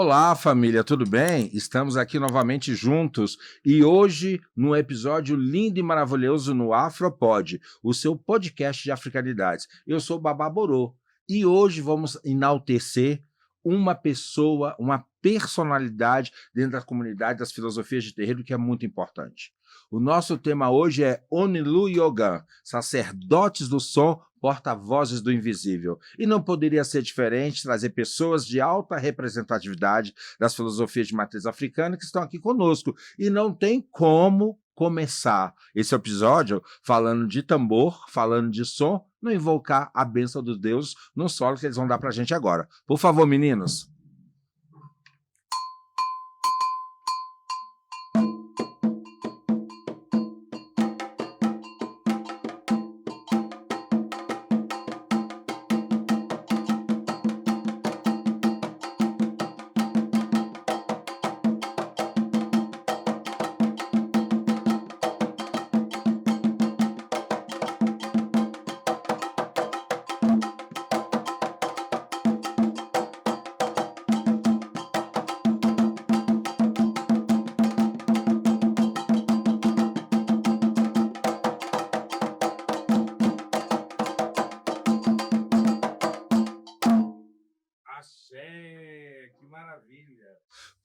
Olá, família, tudo bem? Estamos aqui novamente juntos e hoje num episódio lindo e maravilhoso no Afropod, o seu podcast de africanidades. Eu sou Babá Borô e hoje vamos enaltecer uma pessoa, uma personalidade dentro da comunidade das filosofias de terreiro que é muito importante. O nosso tema hoje é Onilu Yogan, sacerdotes do som, porta-vozes do invisível. E não poderia ser diferente trazer pessoas de alta representatividade das filosofias de matriz africana que estão aqui conosco. E não tem como começar esse episódio falando de tambor, falando de som, não invocar a bênção dos deuses no solo que eles vão dar para a gente agora. Por favor, meninos. Que maravilha!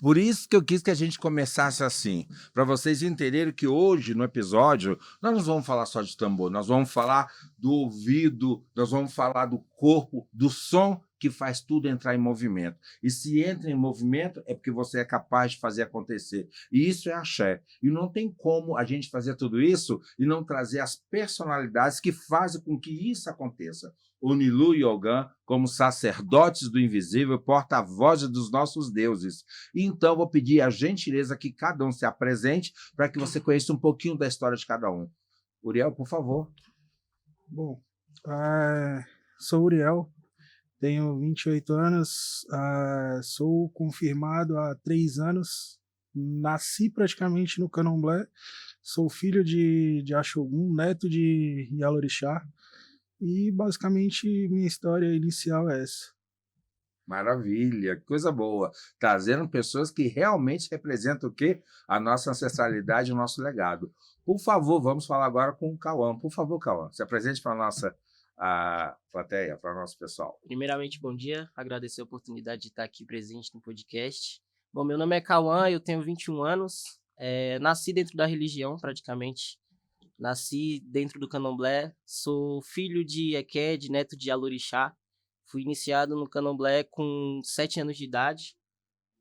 Por isso que eu quis que a gente começasse assim, para vocês entenderem que hoje, no episódio, nós não vamos falar só de tambor, nós vamos falar do ouvido, nós vamos falar do corpo, do som que faz tudo entrar em movimento. E se entra em movimento, é porque você é capaz de fazer acontecer. E isso é axé. E não tem como a gente fazer tudo isso e não trazer as personalidades que fazem com que isso aconteça. Onilu Yogan, como sacerdotes do invisível, porta-vozes dos nossos deuses. Então, vou pedir a gentileza que cada um se apresente para que você conheça um pouquinho da história de cada um. Uriel, por favor. Bom, sou Uriel, tenho 28 anos, sou confirmado há 3 anos, nasci praticamente no Candomblé, sou filho de Axogum, neto de Yalorixá, e basicamente minha história inicial é essa. Maravilha, que coisa boa. Trazendo pessoas que realmente representam o quê? A nossa ancestralidade e o nosso legado. Por favor, vamos falar agora com o Cauã. Por favor, Cauã, se apresente para a nossa plateia, para o nosso pessoal. Primeiramente, bom dia. Agradecer a oportunidade de estar aqui presente no podcast. Bom, meu nome é Cauã, eu tenho 21 anos. Nasci dentro da religião, praticamente. Nasci dentro do Candomblé. Sou filho de Eked, neto de Alorixá. Fui iniciado no Candomblé com 7 anos de idade.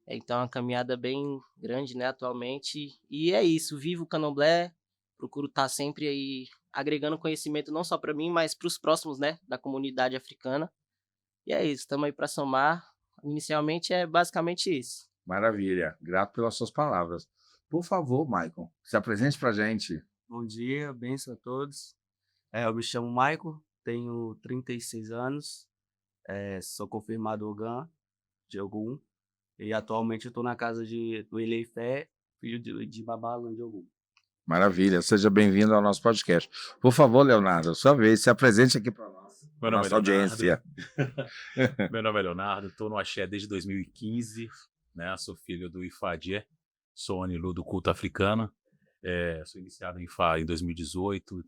Então, é uma caminhada bem grande, né, atualmente. E é isso, vivo o Candomblé. Procuro estar sempre aí agregando conhecimento não só para mim, mas para os próximos, né, da comunidade africana. E é isso, estamos aí para somar. Inicialmente é basicamente isso. Maravilha, grato pelas suas palavras. Por favor, Maicon, se apresente para a gente. Bom dia, bênção a todos. Eu me chamo Maicon, tenho 36 anos, sou confirmado Ogã de Ogum e atualmente estou na casa do Eleifé, filho de Babalã de Ogum. Maravilha, seja bem-vindo ao nosso podcast. Por favor, Leonardo, sua vez, se apresente aqui para nós. Nossa audiência. Meu nome é Leonardo, estou no Axé desde 2015, né? Sou filho do Ifadie, sou Onilu do culto africano. Sou iniciado em Ifá em 2018,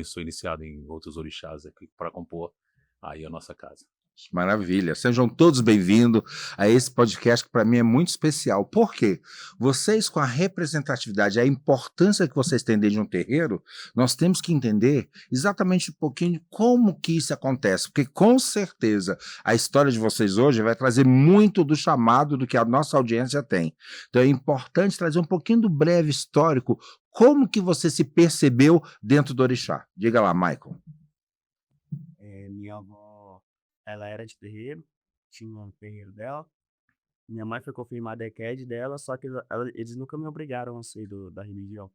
sou iniciado em outros orixás aqui para compor aí a nossa casa. Maravilha, sejam todos bem-vindos a esse podcast que para mim é muito especial. Por quê? Vocês, com a representatividade, a importância que vocês têm dentro de um terreiro, nós temos que entender exatamente um pouquinho de como que isso acontece, porque com certeza a história de vocês hoje vai trazer muito do chamado do que a nossa audiência tem. Então é importante trazer um pouquinho do breve histórico, como que você se percebeu dentro do orixá. Diga lá, Michael. Minha avó, ela era de terreiro, tinha um terreiro dela. Minha mãe foi confirmada EQED dela, só que eles nunca me obrigaram a ser da religião.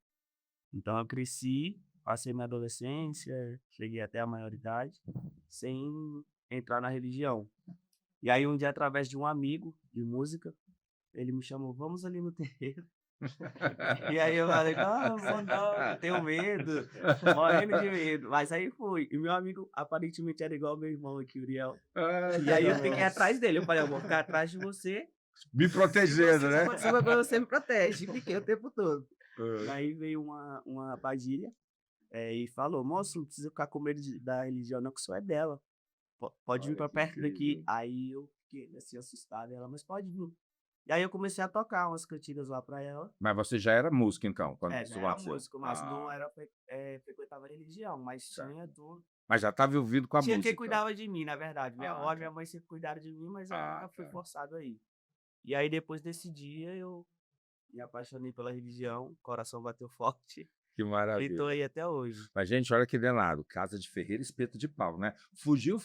Então eu cresci, passei minha adolescência, cheguei até a maioridade, sem entrar na religião. E aí um dia, através de um amigo de música, ele me chamou, vamos ali no terreiro. E aí eu falei, não, eu tenho medo, morrendo de medo. Mas aí fui. E meu amigo aparentemente era igual ao meu irmão aqui, Uriel. E aí eu fiquei atrás dele. Eu falei, eu vou ficar atrás de você Me protegendo, né? Aconteceu uma coisa, você me protege, fiquei o tempo todo. Daí veio uma padilha e falou, moço, não precisa ficar com medo da religião não, que isso é dela. Pode vir Olha pra que perto daqui. incrível. Aí eu fiquei assim, assustado. Ela, mas pode vir. E aí eu comecei a tocar umas cantigas lá pra ela. Mas você já era músico, então, quando isso Já era aconteceu? músico, mas não Ah, era, frequentava religião, mas certo. tinha tudo. Mas já estava envolvido com a Tinha quem música. cuidava de mim, na verdade. Minha avó Ah, e minha mãe sempre cuidaram de mim, mas eu Ah, nunca fui tá. forçado aí. E aí depois desse dia eu me apaixonei pela religião, o coração bateu forte Que e maravilha. tô aí até hoje. Mas, gente, olha que danado. Casa de ferreiro, espeto de pau, né? Fugiu,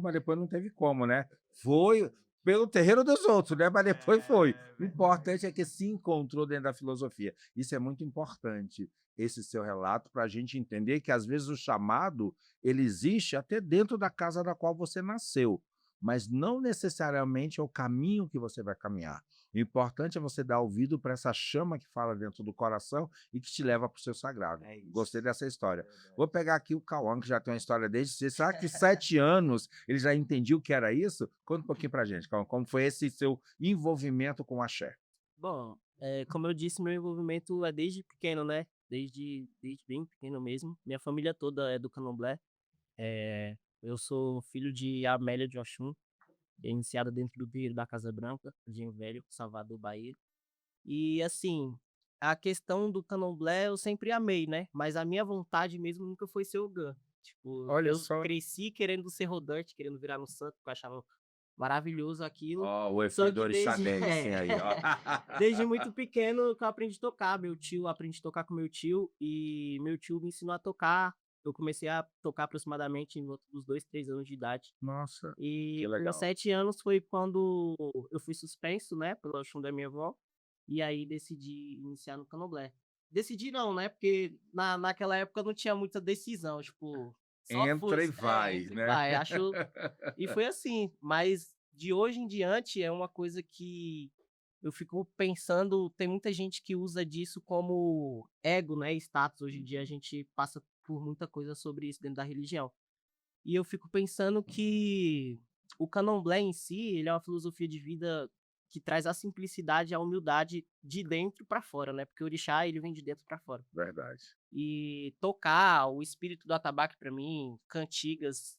mas depois não teve como, né? Foi pelo terreiro dos outros, né? Mas depois foi. O importante é que se encontrou dentro da filosofia. Isso é muito importante, esse seu relato, para a gente entender que, às vezes, o chamado ele existe até dentro da casa da qual você nasceu, mas não necessariamente é o caminho que você vai caminhar. O importante é você dar ouvido para essa chama que fala dentro do coração e que te leva para o seu sagrado. É isso. Gostei dessa história. Verdade. Vou pegar aqui o Cauã, que já tem uma história desde cedo. Será que 7 anos ele já entendia o que era isso? Conta um pouquinho pra gente, Cauã, como foi esse seu envolvimento com o axé? Bom, como eu disse, meu envolvimento é desde pequeno, né? Desde bem pequeno mesmo. Minha família toda é do Candomblé. Eu sou filho de Amélia de Oxum, que é iniciada dentro do terreiro da Casa Branca, de Velho, Salvador, Bahia. E assim, a questão do Candomblé eu sempre amei, né? Mas a minha vontade mesmo nunca foi ser Ogã. Tipo, Olha eu só. cresci querendo ser rodante, querendo virar no santo, porque eu achava maravilhoso aquilo. Ó, o Só efeito do que orixá desde, Benzem aí, ó. desde muito pequeno que eu aprendi a tocar. Aprendi a tocar com meu tio e meu tio me ensinou a tocar. Eu comecei a tocar aproximadamente em volta dos 2, 3 anos de idade. Nossa, E que com legal. 7 anos foi quando eu fui suspenso, né, pelo Oxum da minha avó. E aí decidi iniciar no Candomblé. Decidi não, né, porque naquela época não tinha muita decisão, tipo, só Entra e foi. vai, Entra e né? vai. E foi assim. Mas de hoje em diante é uma coisa que eu fico pensando, tem muita gente que usa disso como ego, né, status. Hoje em dia a gente passa por muita coisa sobre isso dentro da religião. E eu fico pensando que o Candomblé em si, ele é uma filosofia de vida que traz a simplicidade e a humildade de dentro para fora, né? Porque o orixá, ele vem de dentro para fora. Verdade. E tocar, o espírito do atabaque para mim, cantigas,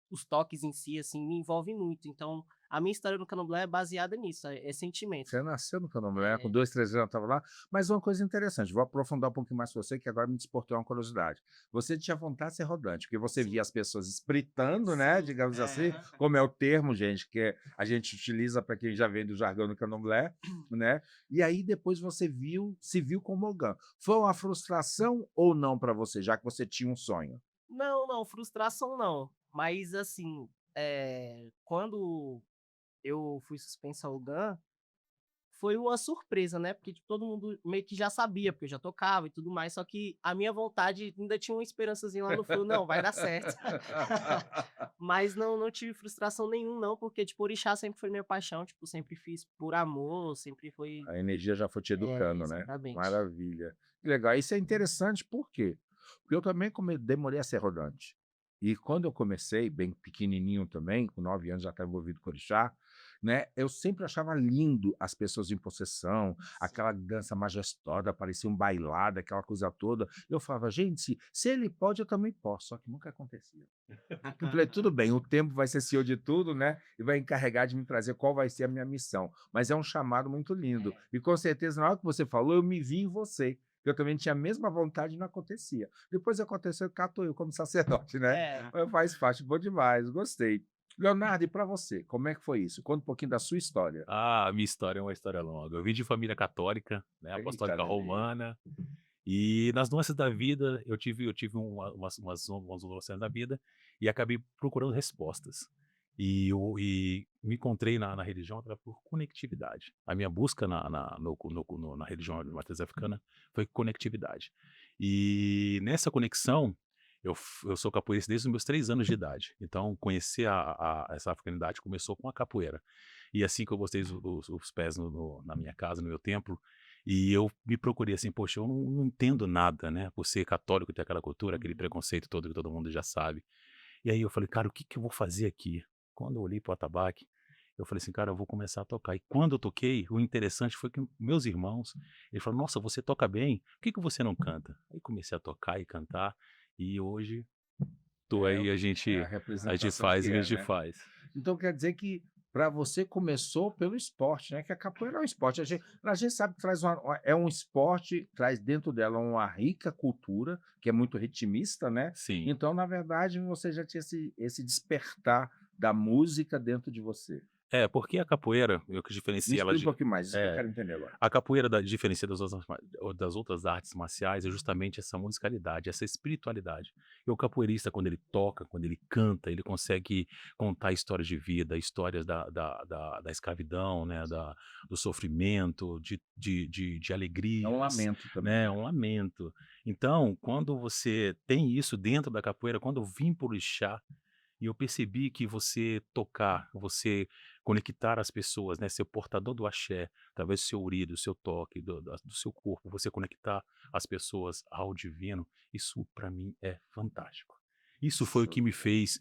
os toques em si, assim, me envolvem muito. Então, a minha história no Candomblé é baseada nisso, é sentimento. Você nasceu no Candomblé, com É. 2, 3 anos eu estava lá. Mas uma coisa interessante, vou aprofundar um pouquinho mais com você, que agora me despertou uma curiosidade. Você tinha vontade de ser rodante, porque você Sim. via as pessoas espritando, né, Sim, digamos assim, como é o termo, gente, que a gente utiliza para quem já vem do jargão do Candomblé, né? E aí depois você se viu como Ogã. Foi uma frustração ou não para você, já que você tinha um sonho? Não, frustração não. Mas, assim, quando eu fui suspenso ao GAN, foi uma surpresa, né? Porque tipo, todo mundo meio que já sabia, porque eu já tocava e tudo mais, só que a minha vontade ainda tinha uma esperançazinha lá no fundo, não, vai dar certo. Mas não tive frustração nenhuma, não, porque, tipo, orixá sempre foi minha paixão, tipo, sempre fiz por amor, sempre foi. A energia já foi te educando, né? Exatamente. Maravilha. Que legal. Isso é interessante, por quê? Porque eu também demorei a ser rodante. E quando eu comecei, bem pequenininho também, com 9 anos já estava envolvido com orixá, né? Eu sempre achava lindo as pessoas em possessão, aquela dança majestosa, parecia um bailado, aquela coisa toda. Eu falava, gente, se ele pode, eu também posso. Só que nunca acontecia. Eu falei, tudo bem, o tempo vai ser senhor de tudo, né? E vai encarregar de me trazer qual vai ser a minha missão. Mas é um chamado muito lindo. E com certeza, na hora que você falou, eu me vi em você. Eu também tinha a mesma vontade e não acontecia. Depois aconteceu, cato eu como sacerdote, né? Faz parte, bom demais, gostei. Leonardo, e para você, como é que foi isso? Conta um pouquinho da sua história. Ah, a minha história é uma história longa. Eu vim de família católica, né, Eita, apostólica Lelê. romana, e nas nuances da vida eu tive umas oscilações da vida e acabei procurando respostas. E me encontrei na religião por conectividade. A minha busca na religião de matriz africana foi conectividade. E nessa conexão, eu sou capoeirista desde os meus 3 anos de idade. Então, conhecer essa africanidade começou com a capoeira. E assim que eu botei os pés na minha casa, no meu templo, e eu me procurei assim, poxa, eu não entendo nada, né? Por ser católico, ter aquela cultura, aquele preconceito todo que todo mundo já sabe. E aí eu falei, cara, o que eu vou fazer aqui? Quando eu olhei para o atabaque, Eu falei assim: "Cara, eu vou começar a tocar". E quando eu toquei, o interessante foi que meus irmãos, eles falaram: "Nossa, você toca bem, por que que você não canta?". Aí comecei a tocar e cantar, e hoje tô É, aí, a é a gente representação faz que o que a é, gente né? faz. Então quer dizer que para você começou pelo esporte, né? Que a capoeira é um esporte. A gente sabe que traz é um esporte, traz dentro dela uma rica cultura, que é muito ritmista, né? Sim. Então, na verdade, você já tinha esse despertar da música dentro de você. É, porque a capoeira, o que Me diferencia ela explica um de pouquinho mais, isso que eu é. quero entender agora. A capoeira diferencia das outras artes marciais é justamente essa musicalidade, essa espiritualidade. E o capoeirista, quando ele toca, quando ele canta, ele consegue contar histórias de vida, histórias da escravidão, né, do sofrimento, de É um alegrias, lamento também, né, é né? um lamento. Então, quando você tem isso dentro da capoeira, quando eu vim por Orixá, e eu percebi que você tocar, você conectar as pessoas, né, ser o portador do axé, através do seu uri, do seu toque, do seu corpo, você conectar as pessoas ao divino, isso para mim é fantástico. Isso foi o Show que de me bola. fez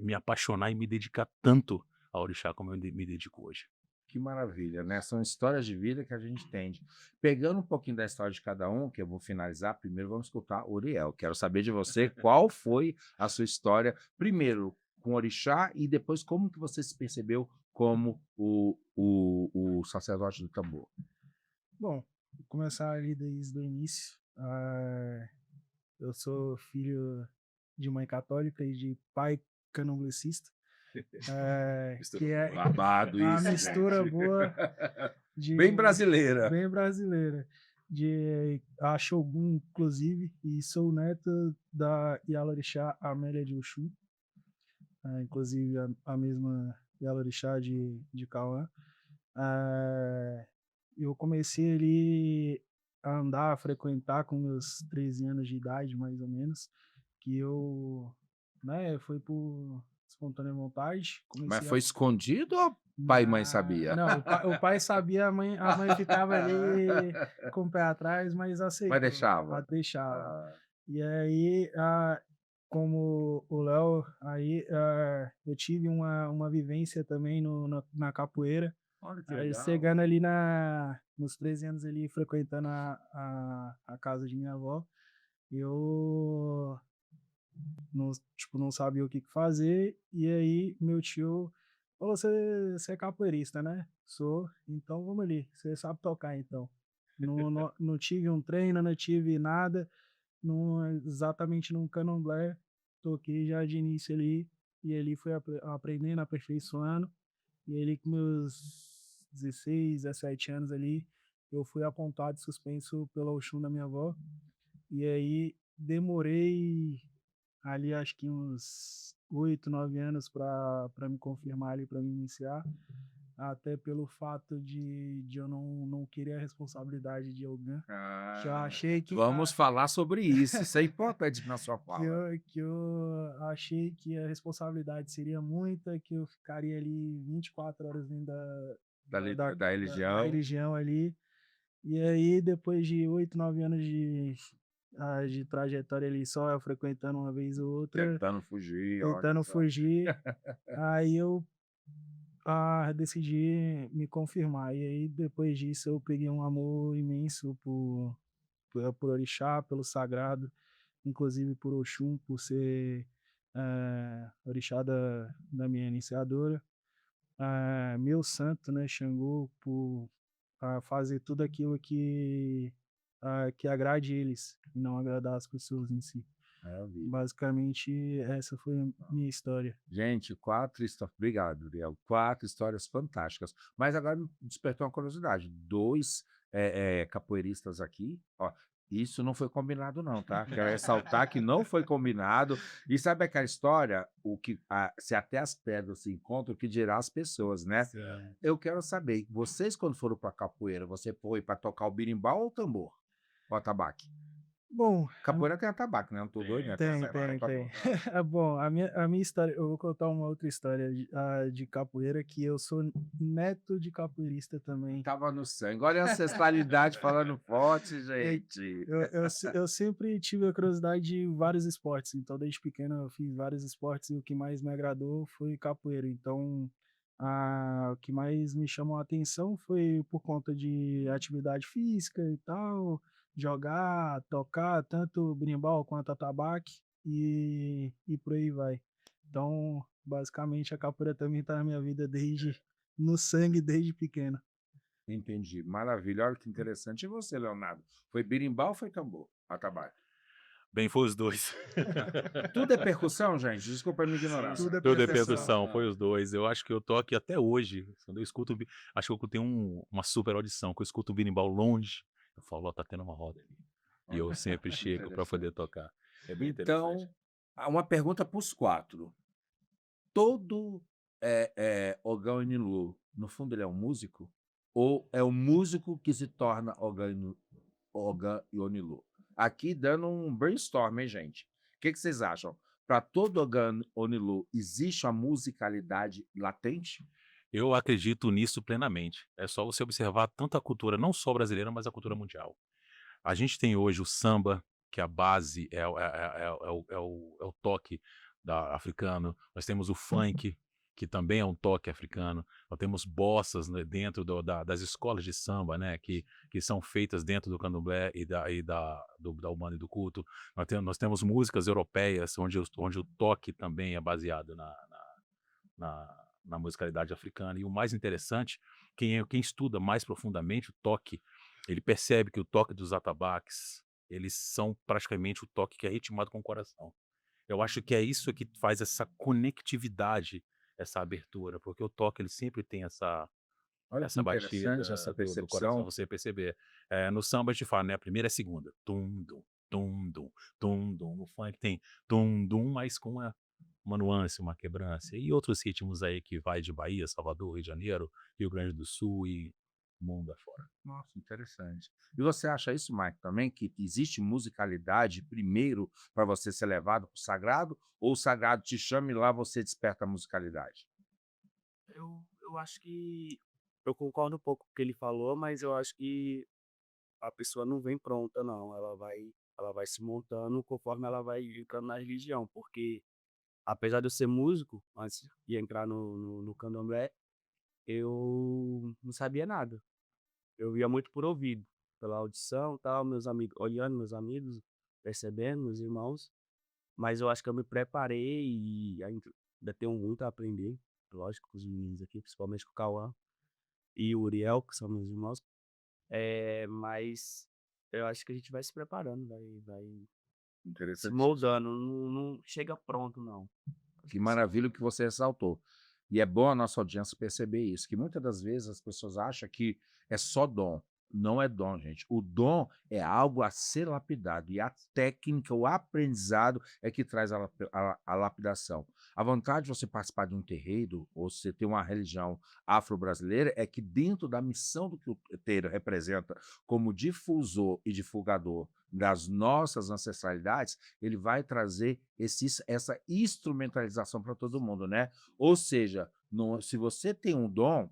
me apaixonar e me dedicar tanto ao orixá como eu me dedico hoje. Que maravilha, né? São histórias de vida que a gente entende. Pegando um pouquinho da história de cada um, que eu vou finalizar, primeiro vamos escutar Uriel. Quero saber de você qual foi a sua história, primeiro com Orixá e depois como que você se percebeu como o sacerdote do tambor. Bom, vou começar ali desde o início. Eu sou filho de mãe católica e de pai candomblessista, que é Babado uma isso, mistura gente. boa Bem de brasileira. bem brasileira, de Axogum, inclusive, e sou neto da Yalorixá Amélia de Oxum, inclusive a mesma Yalorixá de Cauã. Eu comecei ali a andar, a frequentar com meus 13 anos de idade, mais ou menos, que eu, né, foi por espontânea vontade, Mas comecei foi escondido ou pai e mãe sabia? Não, o pai sabia, a mãe ficava ali com o pé atrás, mas Mas aceitou, deixava? deixava. Ah, E aí, como o Léo, aí eu tive uma vivência também na capoeira, olha que aí legal. chegando ali nos 13 anos ali, frequentando a casa de minha avó, eu não, tipo, não sabia o que fazer, e aí meu tio falou, você é capoeirista, né? Sou, então vamos ali, você sabe tocar então. Não tive um treino, não tive nada, exatamente num candomblé, toquei já de início ali, e ali fui aprendendo, aperfeiçoando, e ali com meus 16, 17 anos ali, eu fui apontado e suspenso pela Oxum da minha avó, e aí demorei ali acho que uns 8, 9 anos para me confirmar ali, para me iniciar, até pelo fato de eu não querer a responsabilidade de alguém, que eu Ah, achei que vamos falar sobre isso é importante na sua que fala. eu achei que a responsabilidade seria muita, que eu ficaria ali 24 horas dentro Da da religião, religião ali. E aí, depois de 8, 9 anos de trajetória ali só, eu frequentando uma vez ou outra, tentando fugir, olha tentando só. fugir, aí eu decidi me confirmar. E aí, depois disso, eu peguei um amor imenso por Orixá, pelo sagrado, inclusive por Oxum, por ser Orixá da minha iniciadora. Meu santo, né, Xangô, por fazer tudo aquilo que agrade eles e não agradar as pessoas em si. Maravilha. Basicamente, essa foi a minha história. Gente, 4 histórias. Obrigado, Uriel. 4 histórias fantásticas. Mas agora me despertou uma curiosidade. 2 capoeiristas aqui. Ó, isso não foi combinado, não, tá? Quero ressaltar que não foi combinado. E sabe aquela história? Se até as pedras se encontram, o que dirá as pessoas, né? Certo. Eu quero saber, vocês, quando foram para capoeira, você foi para tocar o birimbau ou o tambor? Ou atabaque? Bom, Capoeira tem atabaque, né? Não tô doido, né? Tá tem, certo, tem, tá tem. bom. Bom, a minha história, eu vou contar uma outra história de capoeira, que eu sou neto de capoeirista também. Tava no sangue. Olha a ancestralidade falando forte, É, gente. eu sempre tive a curiosidade de vários esportes, então desde pequeno eu fiz vários esportes e o que mais me agradou foi capoeira. Então O que mais me chamou a atenção foi por conta de atividade física e tal, jogar, tocar, tanto berimbau quanto atabaque e por aí vai. Então, basicamente, a capoeira também está na minha vida no sangue desde pequeno. Entendi. Maravilha. Olha que interessante. E você, Leonardo? Foi berimbau ou foi tambor? Atabaque. Bem, foi os dois. Tudo é percussão, gente? Desculpa a minha ignorância. Tudo é Tudo é percussão. percussão, foi os dois. Eu acho que eu tô aqui até hoje. Quando eu escuto, acho que eu tenho uma super audição. Quando eu escuto o berimbau longe, eu falo, ó, tá tendo uma roda ali. E eu sempre chego para poder tocar. É bem Então, interessante. uma pergunta para os 4. Todo Ogão Enilu, no fundo, ele é um músico? Ou é o músico que se torna Ogã Onilu? Aqui dando um brainstorm, hein, gente? O que vocês acham? Para todo Ogã Onilu, existe uma musicalidade latente? Eu acredito nisso plenamente. É só você observar tanto a cultura, não só brasileira, mas a cultura mundial. A gente tem hoje o samba, que a base é o toque africano. Nós temos o funk, que também é um toque africano. Nós temos bossas, né, dentro das escolas de samba, né, que são feitas dentro do candomblé da Umbanda e do culto. Nós temos músicas europeias, onde o toque também é baseado na musicalidade africana. E o mais interessante, quem estuda mais profundamente o toque, ele percebe que o toque dos atabaques, eles são praticamente o toque que é ritmado com o coração. Eu acho que é isso que faz essa conectividade, essa abertura, porque o toque ele sempre tem Olha que essa batida interessante essa do coração, percepção. você perceber. No samba a gente fala, né, a primeira e a segunda, tum, dum, tum, dum, tum, dum. No funk tem tum, dum, mas com uma nuance, uma quebrança. E outros ritmos aí que vai de Bahia, Salvador, Rio de Janeiro, Rio Grande do Sul e mundo afora. Nossa, interessante. E você acha isso, Mike, também, que existe musicalidade primeiro para você ser levado para o sagrado, ou o sagrado te chama e lá você desperta a musicalidade? Eu acho que eu concordo um pouco com o que ele falou, mas eu acho que a pessoa não vem pronta não, ela vai se montando conforme ela vai entrando na religião, porque apesar de eu ser músico, antes de entrar no candomblé, eu não sabia nada. Eu ia muito por ouvido, pela audição, tal, meus amigos olhando meus amigos, percebendo, meus irmãos, mas eu acho que eu me preparei e ainda tenho muito a aprender, lógico, com os meninos aqui, principalmente com o Cauã e o Uriel, que são meus irmãos. Mas eu acho que a gente vai se preparando, vai se Interessante. moldando, não chega pronto não. Que maravilha o que você ressaltou. E é bom a nossa audiência perceber isso, que muitas das vezes as pessoas acham que é só dom. Não é dom, gente. O dom é algo a ser lapidado e a técnica, o aprendizado é que traz a lapidação. A vontade de você participar de um terreiro ou você ter uma religião afro-brasileira é que dentro da missão do que o terreiro representa como difusor e divulgador das nossas ancestralidades, ele vai trazer essa instrumentalização para todo mundo, né? Ou seja, se você tem um dom,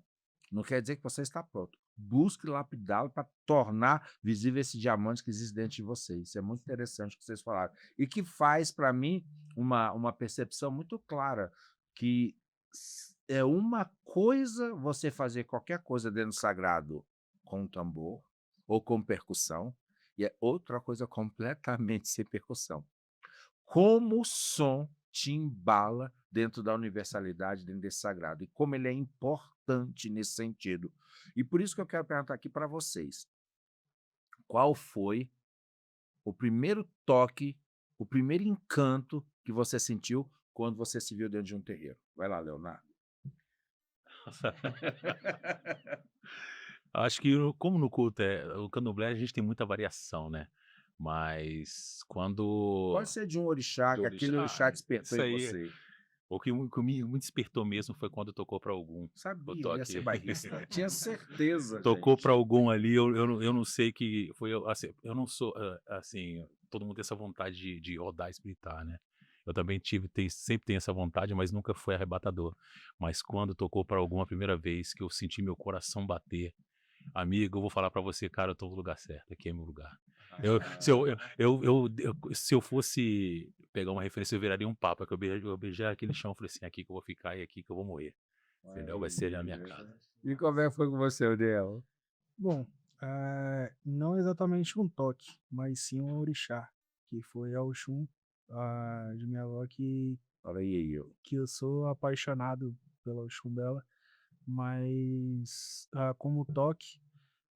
não quer dizer que você está pronto. Busque lapidá-lo para tornar visível esse diamante que existe dentro de você. Isso é muito interessante o que vocês falaram. E que faz, para mim, uma percepção muito clara que é uma coisa você fazer qualquer coisa dentro do sagrado com tambor ou com percussão, e é outra coisa completamente sem percussão. Como o som te embala dentro da universalidade, dentro desse sagrado, e como ele é importante nesse sentido. E por isso que eu quero perguntar aqui para vocês, qual foi o primeiro toque, o primeiro encanto que você sentiu quando você se viu dentro de um terreiro? Vai lá, Leonardo. Acho que como no culto o candomblé a gente tem muita variação, né, mas quando Pode ser de um orixá, que aquele orixá despertou isso em aí, você. o que me despertou mesmo foi quando tocou para algum. Sabia, Botou ia aqui. ser bairrista. Tinha certeza, Tocou gente. para algum ali, eu não sei que foi, assim, eu não sou, assim, todo mundo tem essa vontade de rodar e espiritar, né. Eu também sempre tenho essa vontade, mas nunca foi arrebatador. Mas quando tocou para algum a primeira vez que eu senti meu coração bater, amigo, eu vou falar para você, cara, eu tô no lugar certo, aqui é meu lugar. Se eu fosse pegar uma referência, eu viraria um papa, que eu beijar aquele chão, eu falei assim, aqui que eu vou ficar e aqui que eu vou morrer. Fidel vai ser a minha casa. E como é que foi com você, Odiel? Bom, não exatamente um toque, mas sim um orixá, que foi a Oxum, de minha avó, Olha aí, eu. que eu sou apaixonado pela Oxum dela, mas como toque,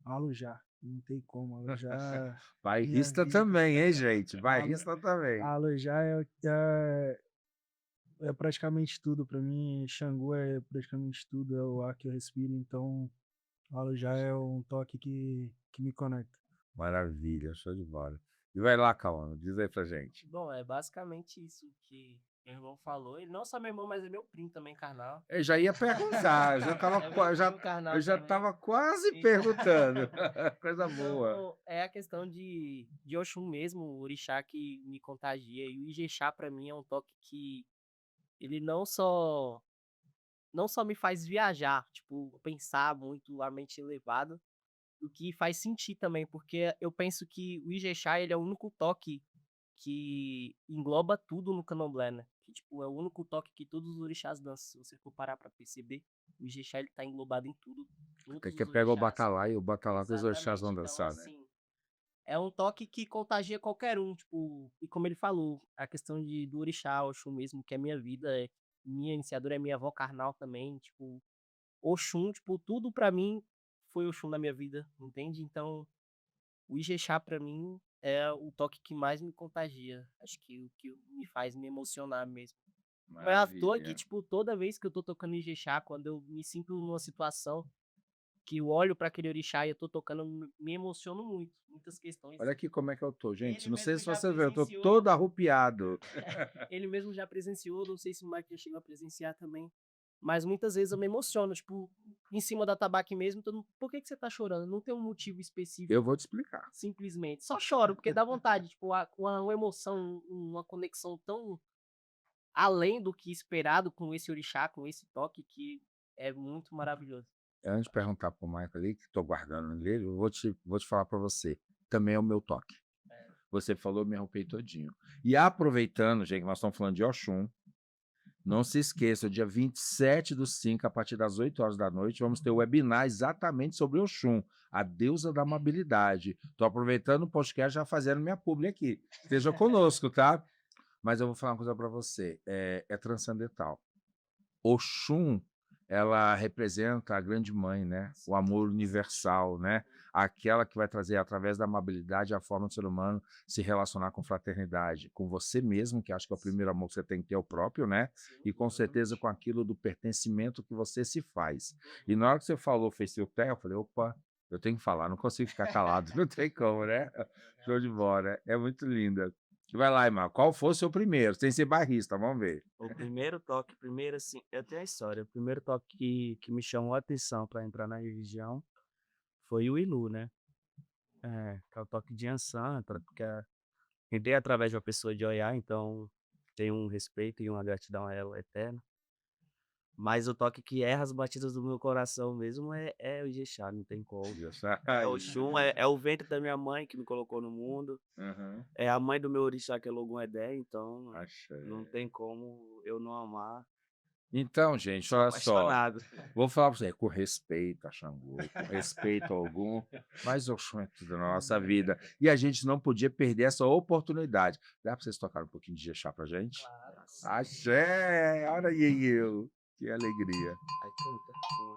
Alujá, não tem como, Alujá, minha Bairrista vida, também, hein, gente? Alu- Bairrista também. Alujá é praticamente tudo para mim, Xangô é praticamente tudo, é o ar que eu respiro, então Alujá é um toque que me conecta. Maravilha, show de bola. E vai lá, Cauã, diz aí pra gente. Bom, é basicamente isso que meu irmão falou. Ele não só meu irmão, mas é meu primo também, carnal. Eu já ia perguntar, eu já tava, É meu qua- já, primo carnal eu já também. tava quase Então- perguntando. Coisa boa. Então, é a questão de Oxum mesmo, o orixá que me contagia. E o Ijexá, pra mim, é um toque que ele não só me faz viajar, tipo, pensar muito, a mente elevada, o que faz sentir também, porque eu penso que o Ijexá, ele é o único toque que engloba tudo no candomblé, né? Que, tipo, é o único toque que todos os orixás dançam. Se você for parar pra perceber, o Ijexá, ele tá englobado em tudo. Todos Tem os que pegar o orixás. Batalá e o Batalá que os orixás vão Exatamente. Então, dançar, né? assim, é um toque que contagia qualquer um, tipo, e como ele falou, a questão do orixá, Oxum mesmo, que é minha vida, minha iniciadora é minha avó carnal também, tipo, Oxum, tipo, tudo pra mim foi Oxum na minha vida, entende? Então, o Ijexá pra mim é o toque que mais me contagia, acho que o que me faz me emocionar mesmo. Não é à toa que, Maravilha. tipo, toda vez que eu tô tocando Ijexá, quando eu me sinto numa situação que eu olho pra aquele orixá e eu tô tocando, me emociono muito, muitas questões. Olha aqui como é que eu tô, gente. Ele Não sei mesmo se já você vê, eu tô presenciou. todo arrupiado. Ele mesmo já presenciou, não sei se o Mike já chegou a presenciar também. Mas muitas vezes eu me emociono, tipo, em cima da tabaque mesmo, por que você tá chorando? Não tem um motivo específico, Eu vou te explicar. simplesmente. Só choro, porque dá vontade, tipo, uma emoção, uma conexão tão além do que esperado com esse orixá, com esse toque, que é muito maravilhoso. Antes de perguntar pro Michael ali, que tô guardando dele, eu vou te falar pra você. Também é o meu toque. Você falou, eu me arrupei todinho. E aproveitando, gente, que nós estamos falando de Oxum, não se esqueça, dia 27/5, a partir das 8 horas da noite, vamos ter o webinar exatamente sobre Oxum, a deusa da amabilidade. Estou aproveitando o podcast já fazendo minha publi aqui. Esteja conosco, tá? Mas eu vou falar uma coisa para você, é transcendental. Oxum, ela representa a grande mãe, né? O amor universal, né? Aquela que vai trazer, através da amabilidade, a forma do ser humano se relacionar com fraternidade, com você mesmo, que acho que é o primeiro amor que você tem que ter, é o próprio, né? E com certeza com aquilo do pertencimento que você se faz. E na hora que você falou, fez seu pé, eu falei, opa, eu tenho que falar, não consigo ficar calado, não tem como, né? Show de bola, é muito linda. Vai lá, Imar, qual foi o seu primeiro? Sem ser barrista, vamos ver. O primeiro toque, assim, eu tenho a história. O primeiro toque que me chamou a atenção para entrar na religião foi o Ilu, né? Que é o toque de Ansan, porque entrei através de uma pessoa de Oiá, então tenho um respeito e uma gratidão a ela eterna. Mas o toque que erra as batidas do meu coração mesmo é o Ijexá, não tem como. É o Oxum, é o ventre da minha mãe que me colocou no mundo. É a mãe do meu orixá, que é Logun Edé, então não tem como eu não amar. Então, gente, Sou olha só. apaixonado. Vou falar para você, com respeito a Xangô, com respeito a Ogum, mas Oxum é tudo na nossa vida. E a gente não podia perder essa oportunidade. Dá para vocês tocarem um pouquinho de Ijexá pra gente? Claro. Axé! Olha aí eu. Que alegria. Aí canta. Uma.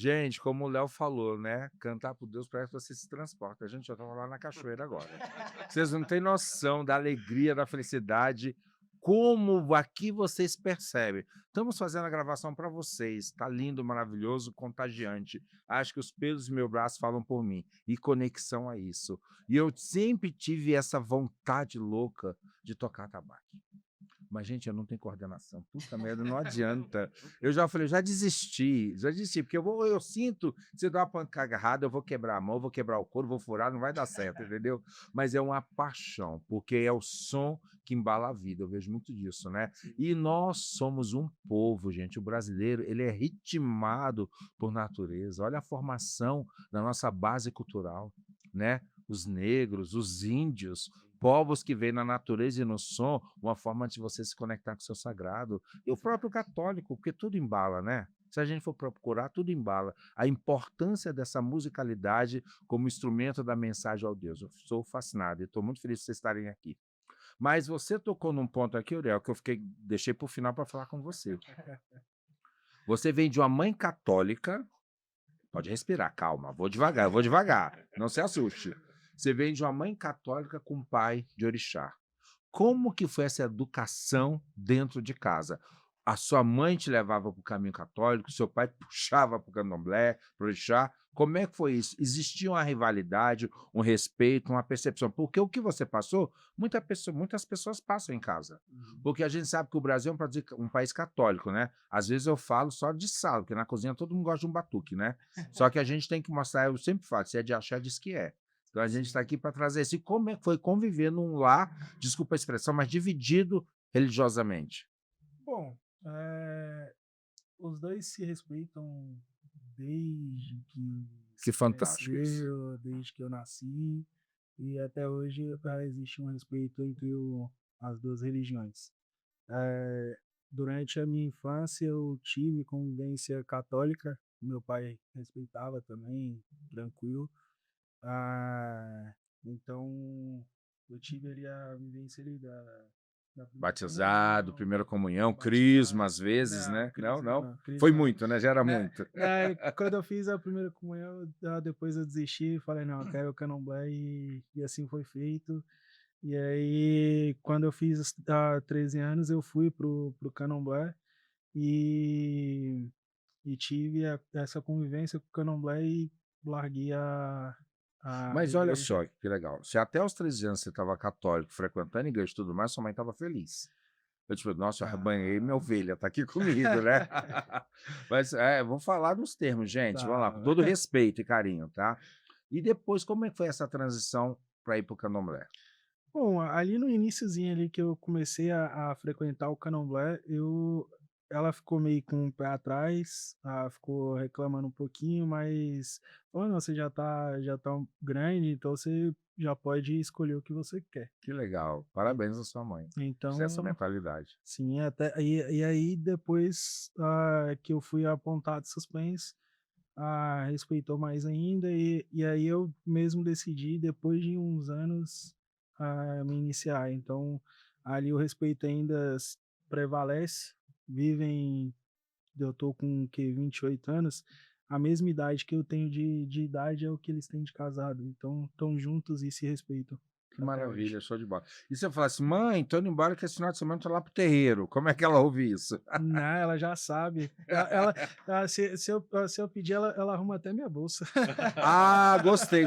Gente, como o Léo falou, né? Cantar por Deus parece que você se transporta. A gente já estava lá na cachoeira agora. Vocês não têm noção da alegria, da felicidade, como aqui vocês percebem. Estamos fazendo a gravação para vocês. Tá lindo, maravilhoso, contagiante. Acho que os pelos do meu braço falam por mim. E conexão a isso. E eu sempre tive essa vontade louca de tocar tabaco. Mas, gente, eu não tenho coordenação. Puta merda, não adianta. Eu já falei, já desisti, porque eu sinto, se eu dar uma pancada errada, eu vou quebrar a mão, vou quebrar o couro, vou furar, não vai dar certo, entendeu? Mas é uma paixão, porque é o som que embala a vida, eu vejo muito disso, né? E nós somos um povo, gente, o brasileiro, ele é ritmado por natureza. Olha a formação da nossa base cultural, né? Os negros, os índios, povos que veem na natureza e no som uma forma de você se conectar com o seu sagrado. E o próprio católico, porque tudo embala, né? Se a gente for procurar, tudo embala. A importância dessa musicalidade como instrumento da mensagem ao Deus. Eu sou fascinado e estou muito feliz de vocês estarem aqui. Mas você tocou num ponto aqui, Uriel, que eu deixei para o final para falar com você. Você vem de uma mãe católica. Pode respirar, calma, vou devagar, não se assuste. Você vem de uma mãe católica com um pai de orixá. Como que foi essa educação dentro de casa? A sua mãe te levava para o caminho católico, seu pai puxava para o candomblé, para o orixá. Como é que foi isso? Existia uma rivalidade, um respeito, uma percepção? Porque o que você passou, muitas pessoas passam em casa. Porque a gente sabe que o Brasil é um país católico, né? Às vezes eu falo só de sal, porque na cozinha todo mundo gosta de um batuque, né? Só que a gente tem que mostrar, eu sempre falo, se é de axé, diz que é. Então a gente está aqui para trazer isso. E como é que foi conviver num lar, desculpa a expressão, mas dividido religiosamente? Bom, os dois se respeitam desde que Que fantástico isso. nasceu, desde que eu nasci, e até hoje existe um respeito entre as duas religiões. Durante a minha infância eu tive convivência católica, meu pai respeitava também, tranquilo. Então eu tive ali a vivência ali da primeira Batizado, comunhão, primeira comunhão, batizado. crisma às vezes, né? Crisma Não. não, Foi crisma. muito, né? Já era Né, muito. quando eu fiz a primeira comunhão, depois eu desisti, falei, não, eu quero o candomblé, e assim foi feito. E aí, quando eu fiz 13 anos, eu fui pro candomblé e, e tive essa convivência com o candomblé e larguei a Mas olha igreja. só que legal. Se até aos 13 anos você estava católico, frequentando igreja e tudo mais, sua mãe estava feliz. Eu tipo, nossa, eu arrebanhei minha ovelha, tá aqui comigo, né? Mas vou falar nos termos, gente. Vamos lá, com todo respeito e carinho, tá? E depois, como é que foi essa transição para ir para o candomblé? Bom, ali no iniciozinho ali que eu comecei a frequentar o candomblé, ela ficou meio com o pé atrás, ficou reclamando um pouquinho, mas falou, não, você já tá grande, então você já pode escolher o que você quer. Que legal. Parabéns à sua mãe. Então, Essa mentalidade. sim, e aí depois que eu fui apontado suspens, respeitou mais ainda, e aí eu mesmo decidi, depois de uns anos, me iniciar. Então, ali o respeito ainda prevalece. Eu tô com o quê? 28 anos. A mesma idade que eu tenho de idade é o que eles têm de casado. Então, estão juntos e se respeitam. Que até maravilha, hoje. show de bola. E se eu falasse, mãe, tô indo embora que esse final de semana eu tô lá pro terreiro. Como é que ela ouve isso? Não, ela já sabe. Se eu pedir, ela arruma até minha bolsa. Ah, gostei.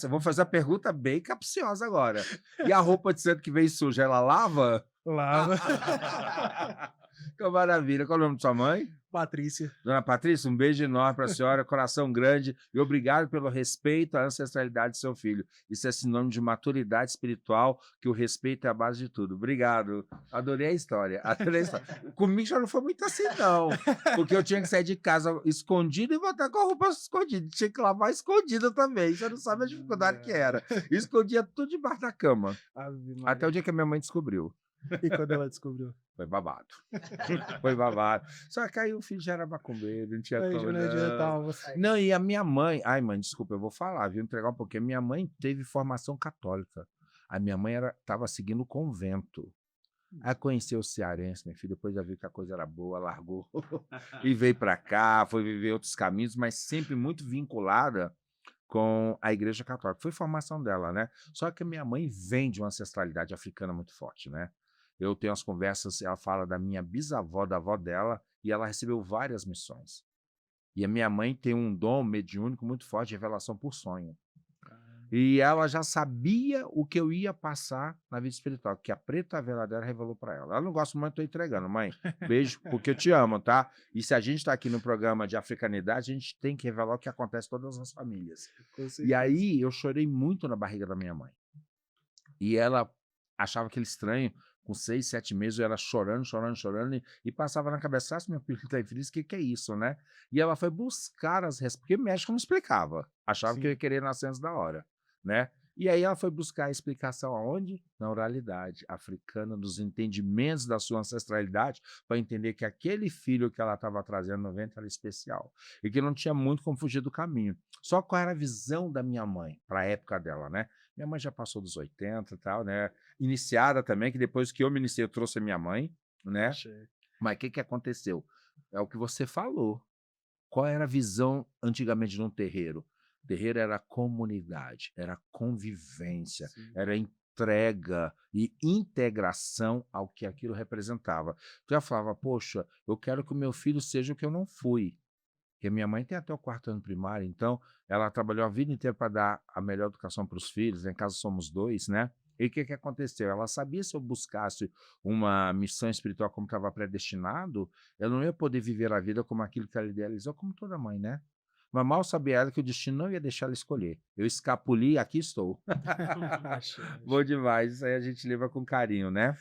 Vou fazer a pergunta bem capciosa agora. E a roupa de santo que veio suja, ela lava? Lava. Que maravilha. Qual é o nome de sua mãe? Patrícia. Dona Patrícia, um beijo enorme para a senhora, coração grande, e obrigado pelo respeito à ancestralidade de seu filho. Isso é sinônimo de maturidade espiritual, que o respeito é a base de tudo. Obrigado. Adorei a história. Comigo já não foi muito assim, não. Porque eu tinha que sair de casa escondido e voltar com a roupa escondida. Tinha que lavar escondida também. Você não sabe a dificuldade que era. Escondia tudo debaixo da cama. Até o dia que a minha mãe descobriu. E quando ela descobriu? Foi babado. Foi babado. Só que aí o filho já era macumbeiro, não tinha como, não. Não, e a minha mãe... Ai, mãe, desculpa, eu vou falar, viu? Entregar um pouquinho. Minha mãe teve formação católica. A minha mãe estava seguindo o convento. Aí conheceu o cearense, meu filho, depois já viu que a coisa era boa, largou e veio para cá, foi viver outros caminhos, mas sempre muito vinculada com a Igreja Católica. Foi formação dela, né? Só que a minha mãe vem de uma ancestralidade africana muito forte, né? Eu tenho as conversas, ela fala da minha bisavó, da avó dela, e ela recebeu várias missões. E a minha mãe tem um dom mediúnico muito forte de revelação por sonho. E ela já sabia o que eu ia passar na vida espiritual, que a preta verdadeira revelou para ela. Ela não gosta muito, estou entregando. Mãe, beijo, porque eu te amo, tá? E se a gente está aqui no programa de africanidade, a gente tem que revelar o que acontece em todas as famílias. Com E certeza. aí eu chorei muito na barriga da minha mãe. E ela achava aquele estranho, com 6, 7 meses, eu era chorando, chorando, chorando, e passava na cabeça, ah, se meu filho está infeliz, o que é isso, né? E ela foi buscar as respostas, porque o médico não explicava, achava que eu ia Sim. querer nascer antes da hora, né? E aí ela foi buscar a explicação aonde? Na oralidade africana, nos entendimentos da sua ancestralidade, para entender que aquele filho que ela estava trazendo no ventre era especial, e que não tinha muito como fugir do caminho. Só qual era a visão da minha mãe, para a época dela, né? Minha mãe já passou dos 80 e tal, né? Iniciada também, que depois que eu me iniciei, eu trouxe a minha mãe, né? Axé. Mas o que que aconteceu? É o que você falou. Qual era a visão antigamente de um terreiro? Terreiro era comunidade, era convivência, Sim. era entrega e integração ao que aquilo representava. Tu já falava, poxa, eu quero que o meu filho seja o que eu não fui. Porque minha mãe tem até o 4º ano primário, então ela trabalhou a vida inteira para dar a melhor educação para os filhos, em casa somos 2, né? E o que que aconteceu? Ela sabia se eu buscasse uma missão espiritual como estava predestinado, eu não ia poder viver a vida como aquilo que ela idealizou, como toda mãe, né? Mas mal sabia ela que o destino não ia deixar ela escolher. Eu escapuli e aqui estou. Axé, Bom axé. demais, isso aí a gente leva com carinho, né?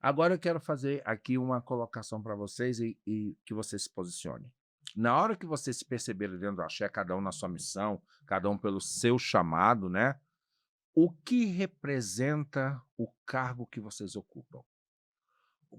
Agora eu quero fazer aqui uma colocação para vocês e que vocês se posicionem. Na hora que vocês se perceberem dentro do axé, cada um na sua missão, cada um pelo seu chamado, né? O que representa o cargo que vocês ocupam?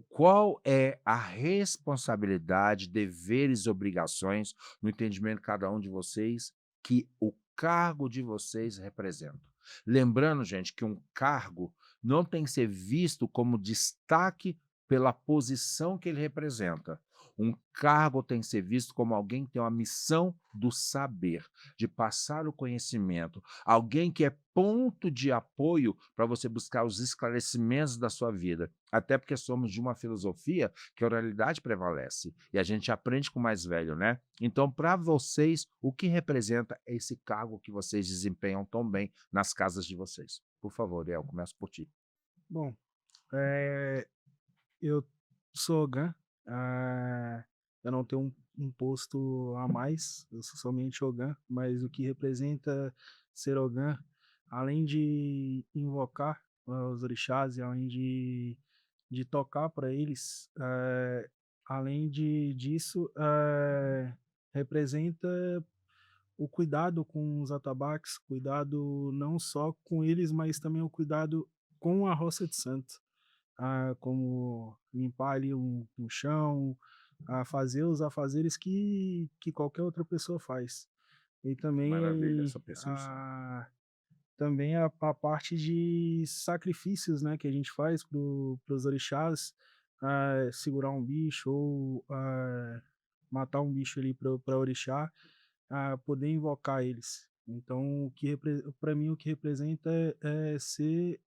Qual é a responsabilidade, deveres e obrigações, no entendimento de cada um de vocês, que o cargo de vocês representa? Lembrando, gente, que um cargo não tem que ser visto como destaque pela posição que ele representa. Um cargo tem que ser visto como alguém que tem uma missão do saber, de passar o conhecimento, alguém que é ponto de apoio para você buscar os esclarecimentos da sua vida. Até porque somos de uma filosofia que a oralidade prevalece e a gente aprende com o mais velho, né? Então, para vocês, o que representa esse cargo que vocês desempenham tão bem nas casas de vocês? Por favor, El, começo por ti. Bom, eu sou Ogã, eu não tenho um posto a mais, eu sou somente Ogã, mas o que representa ser Ogã, além de invocar os orixás e além de tocar para eles, além disso, representa o cuidado com os atabaques, cuidado não só com eles, mas também o cuidado com a roça de santo, como limpar ali um chão, fazer os afazeres que qualquer outra pessoa faz. E Maravilha também essa percepção. também a parte de sacrifícios, né, que a gente faz para os orixás, segurar um bicho ou matar um bicho ali para orixá, poder invocar eles. Então, o que para mim o que representa é ser,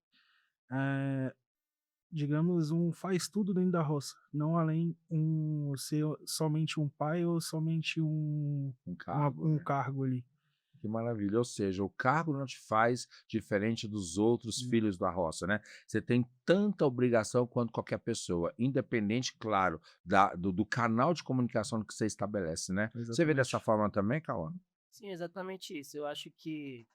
eh, digamos, um faz tudo dentro da roça, não além ser somente um pai ou somente Um cargo, um né? cargo ali. Que maravilha. Ou seja, o cargo não te faz diferente dos outros Hum, filhos da roça, né? Você tem tanta obrigação quanto qualquer pessoa, independente, claro, do canal de comunicação que você estabelece, né? Você vê dessa exatamente. forma também, Cauã? Sim, exatamente isso. Eu acho que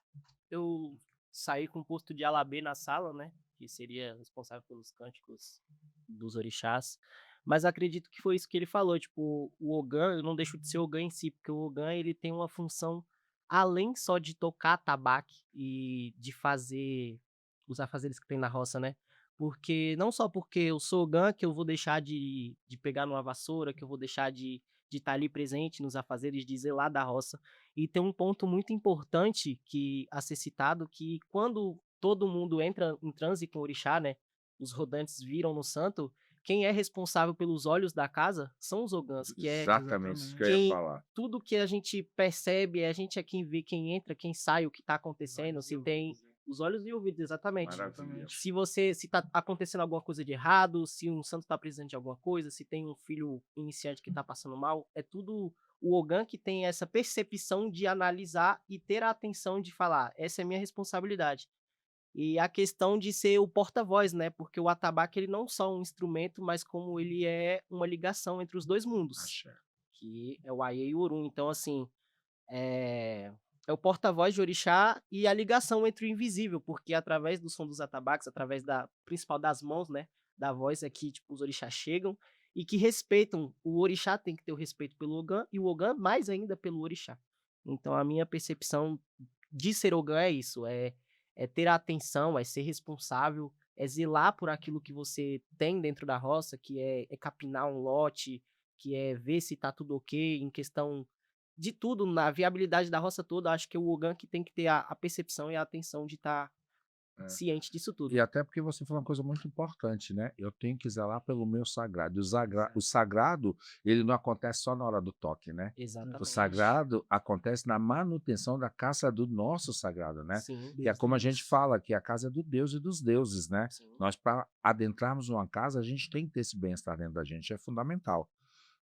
eu saí com o posto de Alabê na sala, né? Que seria responsável pelos cânticos dos orixás. Mas acredito que foi isso que ele falou. Tipo, o Ogã, eu não deixo de ser Ogã em si, porque o Ogã ele tem uma função além só de tocar tabaque e de fazer os afazeres que tem na roça, né? Porque não só porque eu sou Ogã que eu vou deixar de pegar numa vassoura, que eu vou deixar de estar ali presente nos afazeres, de zelar da roça. E tem um ponto muito importante que a ser citado, que quando todo mundo entra em transe com o orixá, né, os rodantes viram no santo, quem é responsável pelos olhos da casa são os ogãs, que é Exatamente isso que eu ia quem falar. tudo que a gente percebe, a gente é quem vê quem entra, quem sai, o que tá acontecendo, se tem os olhos e ouvidos, exatamente. Maravilha. Se tá acontecendo alguma coisa de errado, se um santo tá precisando de alguma coisa, se tem um filho iniciante que tá passando mal, é tudo o Ogã que tem essa percepção de analisar e ter a atenção de falar, essa é minha responsabilidade. E a questão de ser o porta-voz, né? Porque o atabaque ele não só um instrumento, mas como ele é uma ligação entre os dois mundos, Axé. que é o Aie e o Orum. Então, assim, é, é o porta-voz de orixá e a ligação entre o invisível, porque através do som dos atabaques, através da principal das mãos, né, da voz é que tipo, os orixás chegam e que respeitam. O orixá tem que ter o respeito pelo Ogã e o Ogã mais ainda pelo orixá. Então a minha percepção de ser Ogã é isso, é ter a atenção, é ser responsável, é zelar por aquilo que você tem dentro da roça, que é capinar um lote, que é ver se tá tudo ok em questão de tudo, na viabilidade da roça toda, acho que é o Ogã que tem que ter a percepção e a atenção de estar É. ciente disso tudo. E até porque você falou uma coisa muito importante, né? Eu tenho que zelar pelo meu sagrado. O sagrado, ele não acontece só na hora do toque, né? O Exatamente. sagrado acontece na manutenção da casa do nosso sagrado, né? Sim, Que é como a gente fala, que a casa é do Deus e dos deuses, né? sim. Nós, para adentrarmos uma casa, a gente tem que ter esse bem-estar dentro da gente, é fundamental.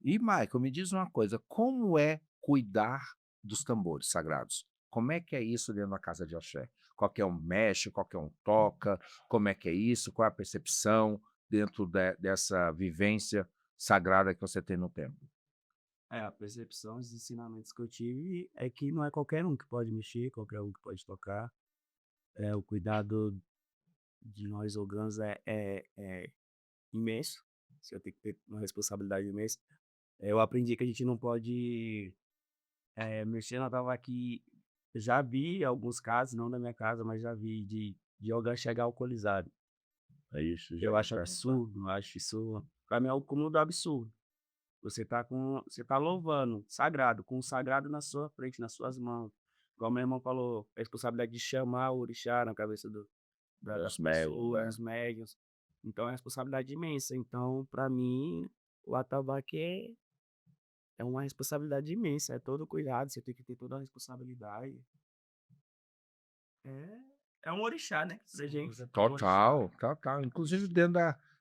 E, Michael, me diz uma coisa, como é cuidar dos tambores sagrados? Como é que é isso dentro da casa de axé? Qualquer um mexe, qualquer um toca, como é que é isso? Qual é a percepção dentro dessa vivência sagrada que você tem no templo? A percepção, os ensinamentos que eu tive é que não é qualquer um que pode mexer, qualquer um que pode tocar. O cuidado de nós ogãs é imenso. Você tem que ter uma responsabilidade imensa. Eu aprendi que a gente não pode mexer na tabaque. Já vi alguns casos, não na minha casa, mas já vi de ogã chegar alcoolizado. É isso, Eu acho absurdo, eu acho isso, pra mim é o cúmulo do absurdo. Você tá louvando, sagrado, com o sagrado na sua frente, nas suas mãos. Igual meu irmão falou, a responsabilidade de chamar o orixá na cabeça das Dos médios, pessoas, dos médiuns. Então é uma responsabilidade imensa. Então, pra mim, o atabaque é uma responsabilidade imensa, é todo cuidado, você tem que ter toda a responsabilidade. É um orixá, né? Pra gente. É um Total, total. Inclusive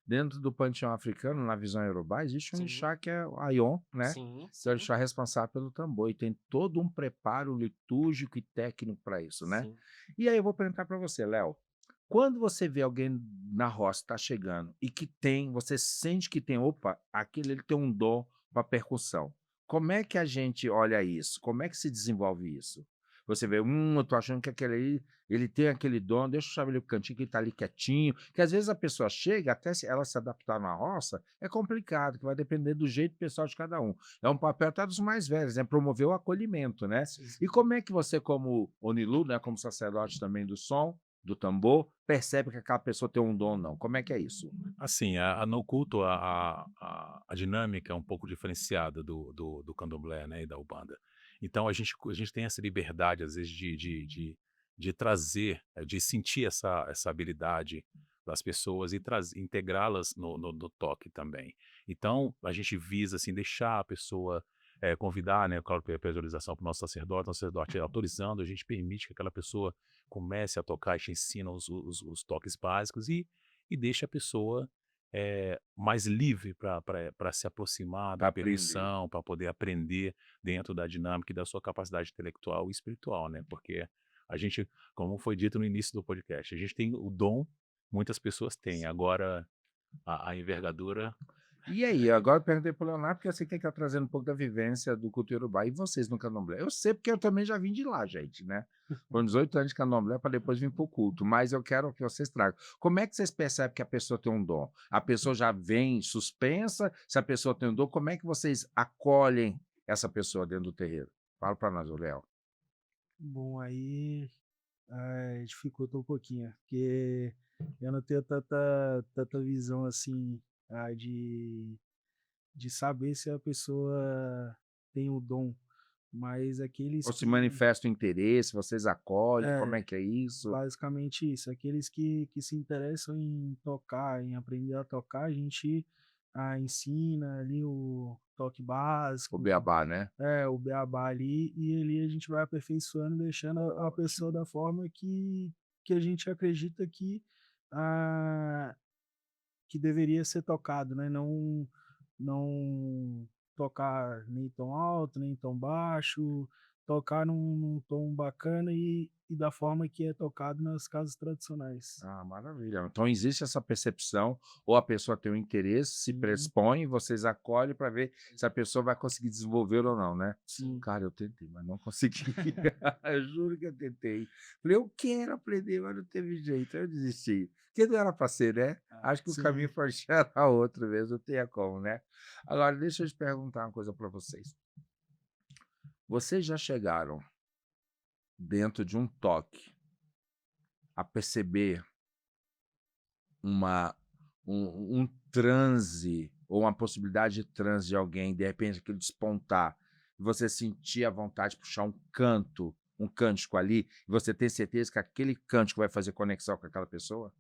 dentro do panteão africano, na visão iorubá, existe um Sim. orixá que é o Aion, né? Sim, Que é o sim, orixá responsável pelo tambor e tem todo um preparo litúrgico e técnico para isso, né? sim. E aí eu vou perguntar para você, Léo, quando você vê alguém na roça está chegando e que tem, você sente que tem, opa, aquele ele tem um dom para percussão. Como é que a gente olha isso? Como é que se desenvolve isso? Você vê, eu tô achando que aquele aí, ele tem aquele dom, deixa eu chamar ele pro cantinho que ele tá ali quietinho, que às vezes a pessoa chega, até se ela se adaptar na roça, é complicado, que vai depender do jeito pessoal de cada um. É um papel até dos mais velhos, né? Promover o acolhimento, né? E como é que você, como Onilu, né, como sacerdote também do som, do tambor, percebe que aquela pessoa tem um dom ou não? Como é que é isso? Assim, no culto, a dinâmica é um pouco diferenciada do candomblé, né, e da Ubanda. Então, a gente tem essa liberdade, às vezes, de trazer, de sentir essa habilidade das pessoas e integrá-las no toque também. Então, a gente visa, assim, deixar a pessoa convidar, né, claro, pela visualização para o nosso sacerdote autorizando, a gente permite que aquela pessoa comece a tocar, a gente ensina os toques básicos e deixa a pessoa mais livre para se aproximar Pra da aprender. percussão, para poder aprender dentro da dinâmica e da sua capacidade intelectual e espiritual, né? Porque a gente, como foi dito no início do podcast, a gente tem o dom, muitas pessoas têm, agora a envergadura. E aí, agora eu perguntei pro Leonardo, porque eu sei que ele tá trazendo um pouco da vivência do culto iorubá. E vocês no candomblé? Eu sei porque eu também já vim de lá, gente, né? Foram 18 anos de candomblé para depois vir pro culto. Mas eu quero que vocês tragam. Como é que vocês percebem que a pessoa tem um dom? A pessoa já vem suspensa? Se a pessoa tem um dom, como é que vocês acolhem essa pessoa dentro do terreiro? Fala para nós, Léo. Bom, aí dificulta um pouquinho, porque eu não tenho tanta visão assim, de saber se a pessoa tem o dom. Mas aqueles Ou se que manifesta o interesse, vocês acolhem, como é, é que é isso? basicamente isso, aqueles que se interessam em tocar, em aprender a tocar, a gente ensina ali o toque O básico, beabá, né? o beabá ali, e ali a gente vai aperfeiçoando, deixando a pessoa da forma que a gente acredita ah, que deveria ser tocado, né? Não tocar nem tão alto, nem tão baixo, tocar num tom bacana e da forma que é tocado nas casas tradicionais. Ah, maravilha. Então existe essa percepção, ou a pessoa tem um interesse, se Uhum. predispõe, vocês acolhem para ver se a pessoa vai conseguir desenvolver ou não, né? Sim. Cara, eu tentei, mas não consegui. Eu juro que eu tentei. Falei, eu quero aprender, mas não teve jeito. Aí eu desisti. Porque não era para ser, né? Acho que o Sim. caminho foi achar a outro mesmo, não tinha como, né? Agora, deixa eu te perguntar uma coisa para vocês. Vocês já chegaram dentro de um toque a perceber uma um transe ou uma possibilidade de transe de alguém, de repente aquilo despontar, e você sentir a vontade de puxar um cântico ali, e você tem certeza que aquele cântico vai fazer conexão com aquela pessoa?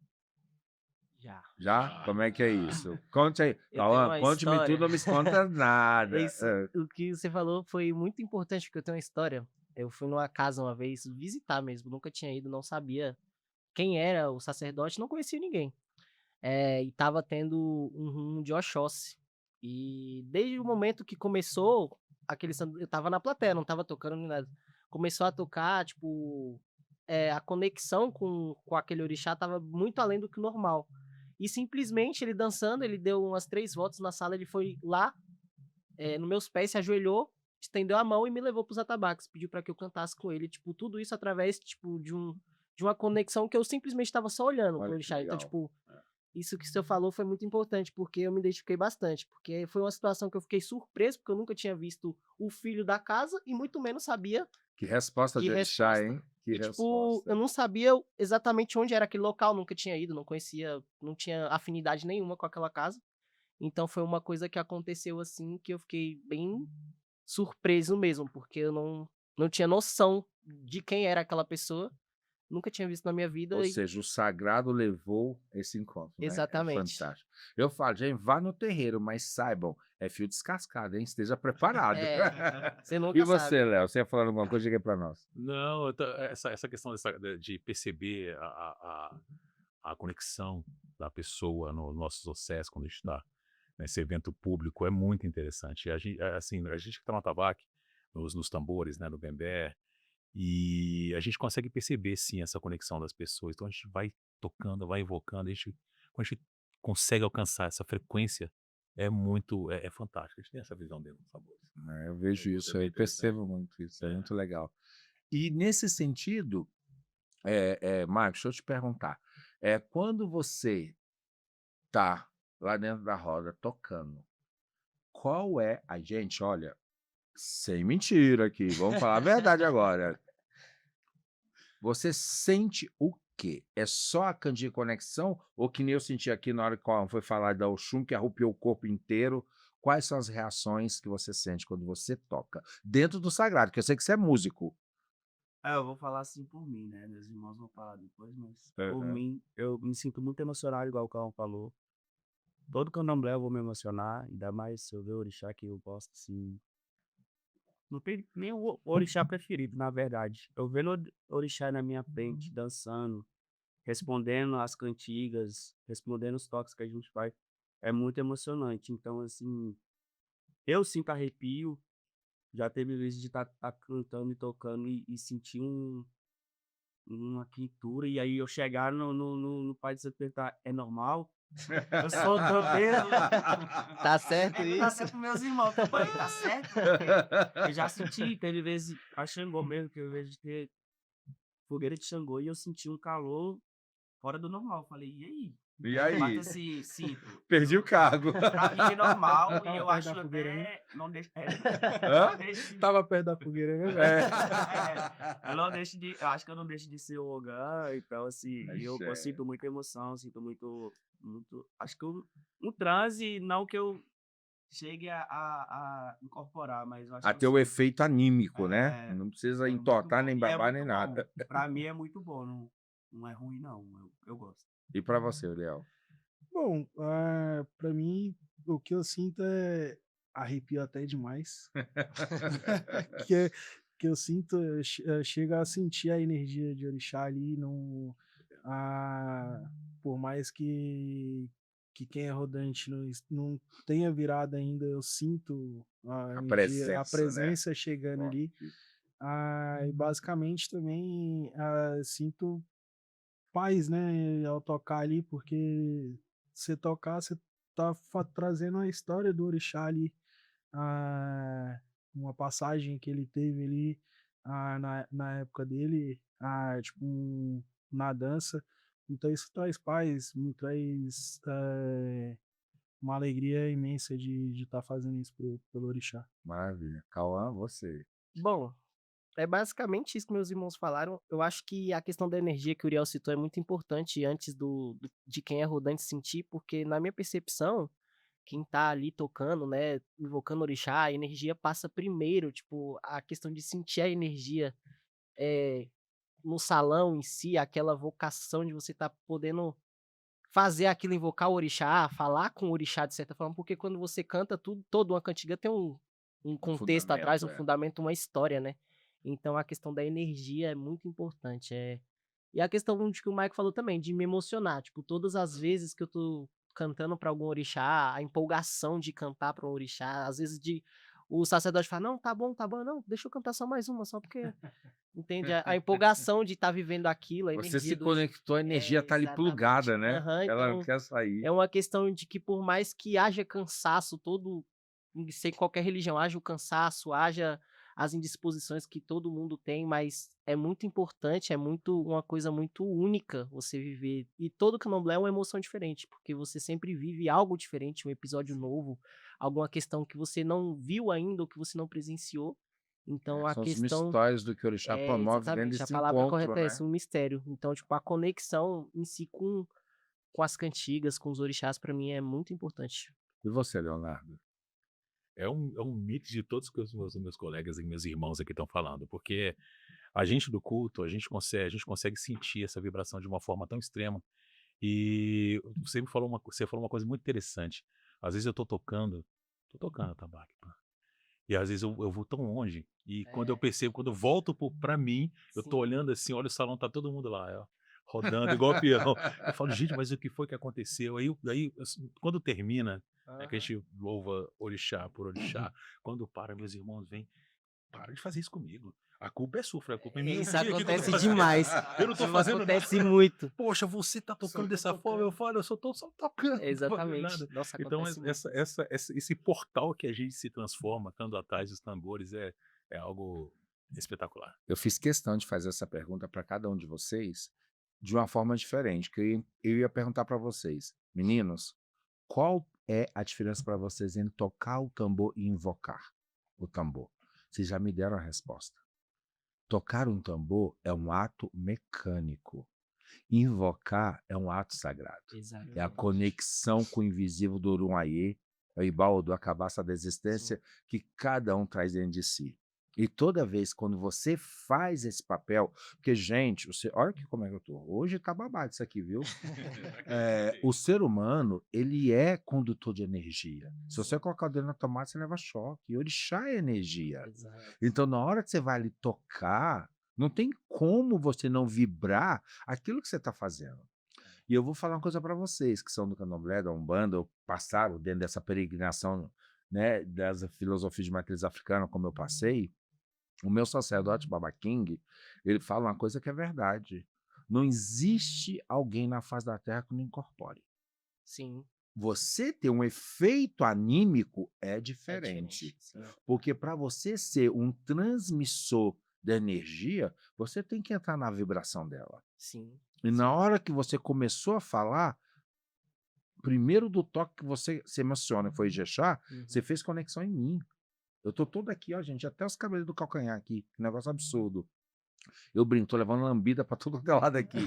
Já. Já? Como é que é isso? Conte aí. Eu tenho Cauã, uma conte-me história. tudo, não me esconda nada. Isso, o que você falou foi muito importante, porque eu tenho uma história. Eu fui numa casa uma vez visitar mesmo, nunca tinha ido, não sabia quem era o sacerdote, não conhecia ninguém. E tava tendo um rum de Oxóssi. E desde o momento que começou, eu tava na plateia, não tava tocando nem nada. Começou a tocar, tipo, a conexão com aquele orixá tava muito além do que o normal. E simplesmente ele dançando, ele deu umas 3 voltas na sala, ele foi lá, nos meus pés, se ajoelhou, estendeu a mão e me levou pros atabaques, pediu pra que eu cantasse com ele, tipo, tudo isso através, tipo, de uma conexão que eu simplesmente estava só olhando pro Olha que orixá. Então, legal. tipo, isso que o senhor falou foi muito importante, porque eu me identifiquei bastante, porque foi uma situação que eu fiquei surpreso, porque eu nunca tinha visto o filho da casa e muito menos sabia Que resposta que de orixá, resposta. hein? Que E, tipo, resposta. eu não sabia exatamente onde era aquele local, nunca tinha ido, não conhecia, não tinha afinidade nenhuma com aquela casa. Então foi uma coisa que aconteceu assim que eu fiquei bem surpreso mesmo, porque eu não tinha noção de quem era aquela pessoa, nunca tinha visto na minha vida Ou e seja, o sagrado levou esse encontro, né? É exatamente. fantástico. Eu falo, gente, vá no terreiro, mas saibam, é fio descascado, hein? Esteja preparado. Você E nunca sabe. você, Léo? Você ia falando alguma coisa? Diga aí para nós. Não, essa questão de perceber a conexão da pessoa no nosso sucesso quando a gente está nesse evento público é muito interessante. Assim, a gente que está no atabaque, nos tambores, né, no bembé, e a gente consegue perceber, sim, essa conexão das pessoas. Então a gente vai tocando, vai invocando, quando a gente consegue alcançar essa frequência, é fantástico. A gente tem essa visão dentro dos tambores. Eu vejo Isso é isso, bem eu percebo muito isso, é muito legal. E nesse sentido, Marcos, deixa eu te perguntar, quando você tá lá dentro da roda tocando, qual é a gente, olha, sem mentira aqui, vamos falar a verdade agora. Você sente o quê? É só a candia conexão ou que nem eu senti aqui na hora que foi falar da Oxum, que arrupiou o corpo inteiro? Quais são as reações que você sente quando você toca? Dentro do sagrado, que eu sei que você é músico. Eu vou falar assim por mim, né? Meus irmãos vão falar depois, mas por Aham. mim, eu me sinto muito emocionado, igual o Cauã falou. Todo candomblé eu vou me emocionar, ainda mais se eu ver o orixá que eu gosto, assim. Não tem nem o orixá preferido, na verdade. Eu vendo o orixá na minha frente, dançando, respondendo as cantigas, respondendo os toques que a gente faz, é muito emocionante. Então, assim, eu sinto arrepio. Já teve vezes de estar cantando e tocando e sentir uma quintura, e aí eu chegar no pai de santo e perguntar: "É normal?" Eu sou tambeiro. Tá certo Perguntar isso? assim para meus irmãos, eu falei: "Tá certo?" Eu já senti, teve vezes a Xangô mesmo, que eu vejo de ter fogueira de Xangô e eu senti um calor fora do normal. Eu falei: "E aí?" E Eu bato aí? assim, sinto. Perdi o cargo. Pra mim é normal e Tava eu perto da acho fogueira, né? até não deixa Hã? não deixo Tava perto da fogueira, né? eu não deixo de eu acho que eu não deixo de ser o Ogã, então assim, eu Axé. sinto muita emoção, sinto muito acho que um transe, não que eu chegue a incorporar, mas eu acho A que ter o efeito anímico, né? É, Não precisa é muito entortar, bom. nem E é babar, nem muito nada. bom. Pra mim é muito bom, não é ruim não, eu gosto. E para você, Léo? Bom, pra mim, o que eu sinto é arrepio até demais. que, que eu sinto, eu chego a sentir a energia de orixá ali, não, por mais que quem é rodante não tenha virado ainda, eu sinto a energia, a presença, né? presença chegando ali. E basicamente também sinto paz, né, ao tocar ali, porque você tocar, você tá trazendo a história do orixá ali, uma passagem que ele teve ali na época dele, tipo, na dança. Então isso traz paz, me traz uma alegria imensa de estar fazendo isso pelo orixá. Maravilha. Cauã, você. Bom, é basicamente isso que meus irmãos falaram. Eu acho que a questão da energia que o Uriel citou é muito importante antes de quem é rodante sentir, porque na minha percepção, quem tá ali tocando, né, invocando o orixá, a energia passa primeiro, tipo, a questão de sentir a energia no salão em si, aquela vocação de você tá podendo fazer aquilo, invocar o orixá, falar com o orixá de certa forma, porque quando você canta tudo, toda uma cantiga tem um contexto atrás, Fundamento, um fundamento, uma história, né. Então a questão da energia é muito importante, e a questão de que o Maico falou também, de me emocionar, tipo, todas as vezes que eu tô cantando pra algum orixá, a empolgação de cantar pra um orixá, às vezes o sacerdote fala: "Não, tá bom, não, deixa eu cantar só mais uma, só porque", entende, a empolgação de estar vivendo aquilo, a Você energia se do orixá. conectou, a energia tá ali Exatamente. plugada, né? Aham, Ela não então quer sair. é uma questão de que por mais que haja cansaço sem qualquer religião, haja o cansaço, haja as indisposições que todo mundo tem, mas é muito importante, é muito uma coisa muito única você viver. E todo candomblé é uma emoção diferente, porque você sempre vive algo diferente, um episódio novo, alguma questão que você não viu ainda ou que você não presenciou. Então a São os questão mistérios do que o orixá promove dentro exatamente, a desse palavra encontro, correta é né? essa, um mistério. Então, tipo, a conexão em si com as cantigas, com os orixás, pra mim é muito importante. E você, Leonardo? É um mix de todos que os meus colegas e meus irmãos aqui estão falando, porque a gente do culto, a gente consegue sentir essa vibração de uma forma tão extrema. E você falou uma coisa muito interessante. Às vezes eu tô tocando tabaco, pá. E às vezes eu vou tão longe, e quando eu É, percebo, quando eu volto pra mim, eu tô sim. olhando assim, olha o salão, tá todo mundo lá, ó, rodando igual peão. Eu falo: "Gente, mas o que foi que aconteceu?" Aí, assim, quando termina, né, que a Aham. gente louva orixá por orixá, quando para, meus irmãos vêm: "Para de fazer isso comigo. A culpa é sua, a culpa é minha. O Isso que que eu tô acontece fazendo? demais. Eu não tô Isso fazendo nada. acontece muito. Poxa, você tá tocando dessa forma", eu falo: "Eu só tô tocando, não tô fazendo Exatamente. nada". Nossa, Então acontece muito. esse portal que a gente se transforma estando atrás dos tambores é algo espetacular. Eu fiz questão de fazer essa pergunta para cada um de vocês de uma forma diferente, que eu ia perguntar para vocês, meninos, qual é a diferença para vocês entre tocar o tambor e invocar o tambor? Vocês já me deram a resposta. Tocar um tambor é um ato mecânico. Invocar é um ato sagrado. É a Exatamente. conexão com o invisível do Urunhaê, é o Ibal do Acabaça da existência, que cada um traz dentro de si. E toda vez quando você faz esse papel, porque, gente, olha aqui como é que eu tô. Hoje tá babado isso aqui, viu? O ser humano, ele é condutor de energia. Se você colocar o dedo na tomada, você leva choque. E orixá é energia. Exato. Então, na hora que você vai ali tocar, não tem como você não vibrar aquilo que você está fazendo. E eu vou falar uma coisa para vocês que são do Candomblé, da Umbanda, ou passaram dentro dessa peregrinação, né, das filosofias de matriz africana, como eu passei. O meu sacerdote Baba King, ele fala uma coisa que é verdade. Não existe alguém na face da terra que não incorpore. Sim, Você ter um efeito anímico é é diferente. diferente. Sim. Porque para você ser um transmissor da energia, você tem que entrar na vibração dela. Sim. E na hora que você começou a falar, primeiro do toque que você se emociona, foi Ijexá, você fez conexão em mim. Eu tô todo aqui, ó, gente, até os cabelos do calcanhar aqui, que negócio absurdo. Eu brinco, tô levando lambida para tudo que é lado aqui.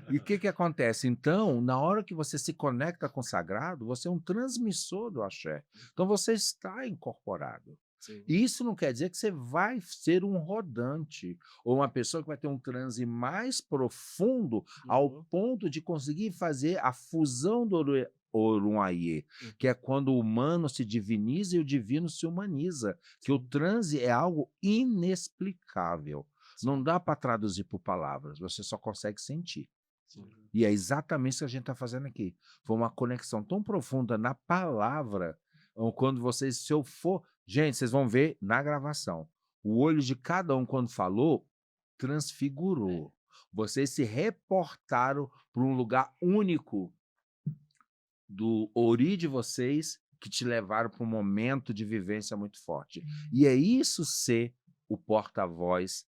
E o que que acontece? Então, na hora que você se conecta com o sagrado, você é um transmissor do axé. Então você está incorporado. Sim. E isso não quer dizer que você vai ser um rodante ou uma pessoa que vai ter um transe mais profundo ao Uhum. ponto de conseguir fazer a fusão do Orunhaê, que é quando o humano se diviniza e o divino se humaniza, que o transe é algo inexplicável. Não dá para traduzir por palavras, você só consegue sentir. Sim. E é exatamente isso que a gente está fazendo aqui. Foi uma conexão tão profunda na palavra, quando vocês, se eu for. Gente, vocês vão ver na gravação. O olho de cada um, quando falou, transfigurou. Vocês se reportaram para um lugar único do ori de vocês que te levaram para um momento de vivência muito forte. E é isso ser o porta-voz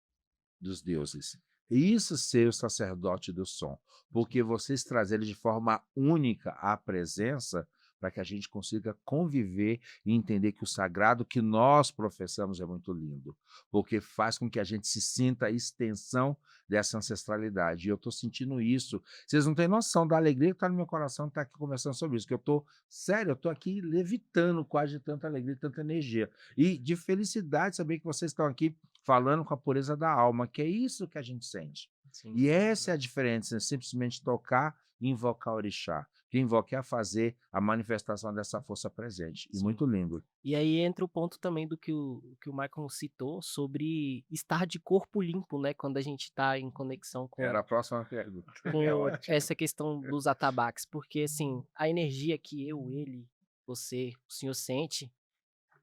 dos deuses. E isso ser o sacerdote do som, porque vocês trazerem de forma única à presença para que a gente consiga conviver e entender que o sagrado que nós professamos é muito lindo, porque faz com que a gente se sinta a extensão dessa ancestralidade. E eu estou sentindo isso. Vocês não têm noção da alegria que está no meu coração estar aqui conversando sobre isso, que eu estou, sério, eu estou aqui levitando quase de tanta alegria, tanta energia. E de felicidade saber que vocês estão aqui falando com a pureza da alma, que é isso que a gente sente. Sim. E essa é a diferença, simplesmente tocar e invocar o orixá. Que invocar é fazer a manifestação dessa força presente. E Sim. muito lindo. E aí entra o ponto também do que o Michael citou sobre estar de corpo limpo, né? Quando a gente está em conexão com, Era a próxima pergunta. com essa questão dos atabaques. Porque, assim, a energia que eu, ele, você, o senhor sente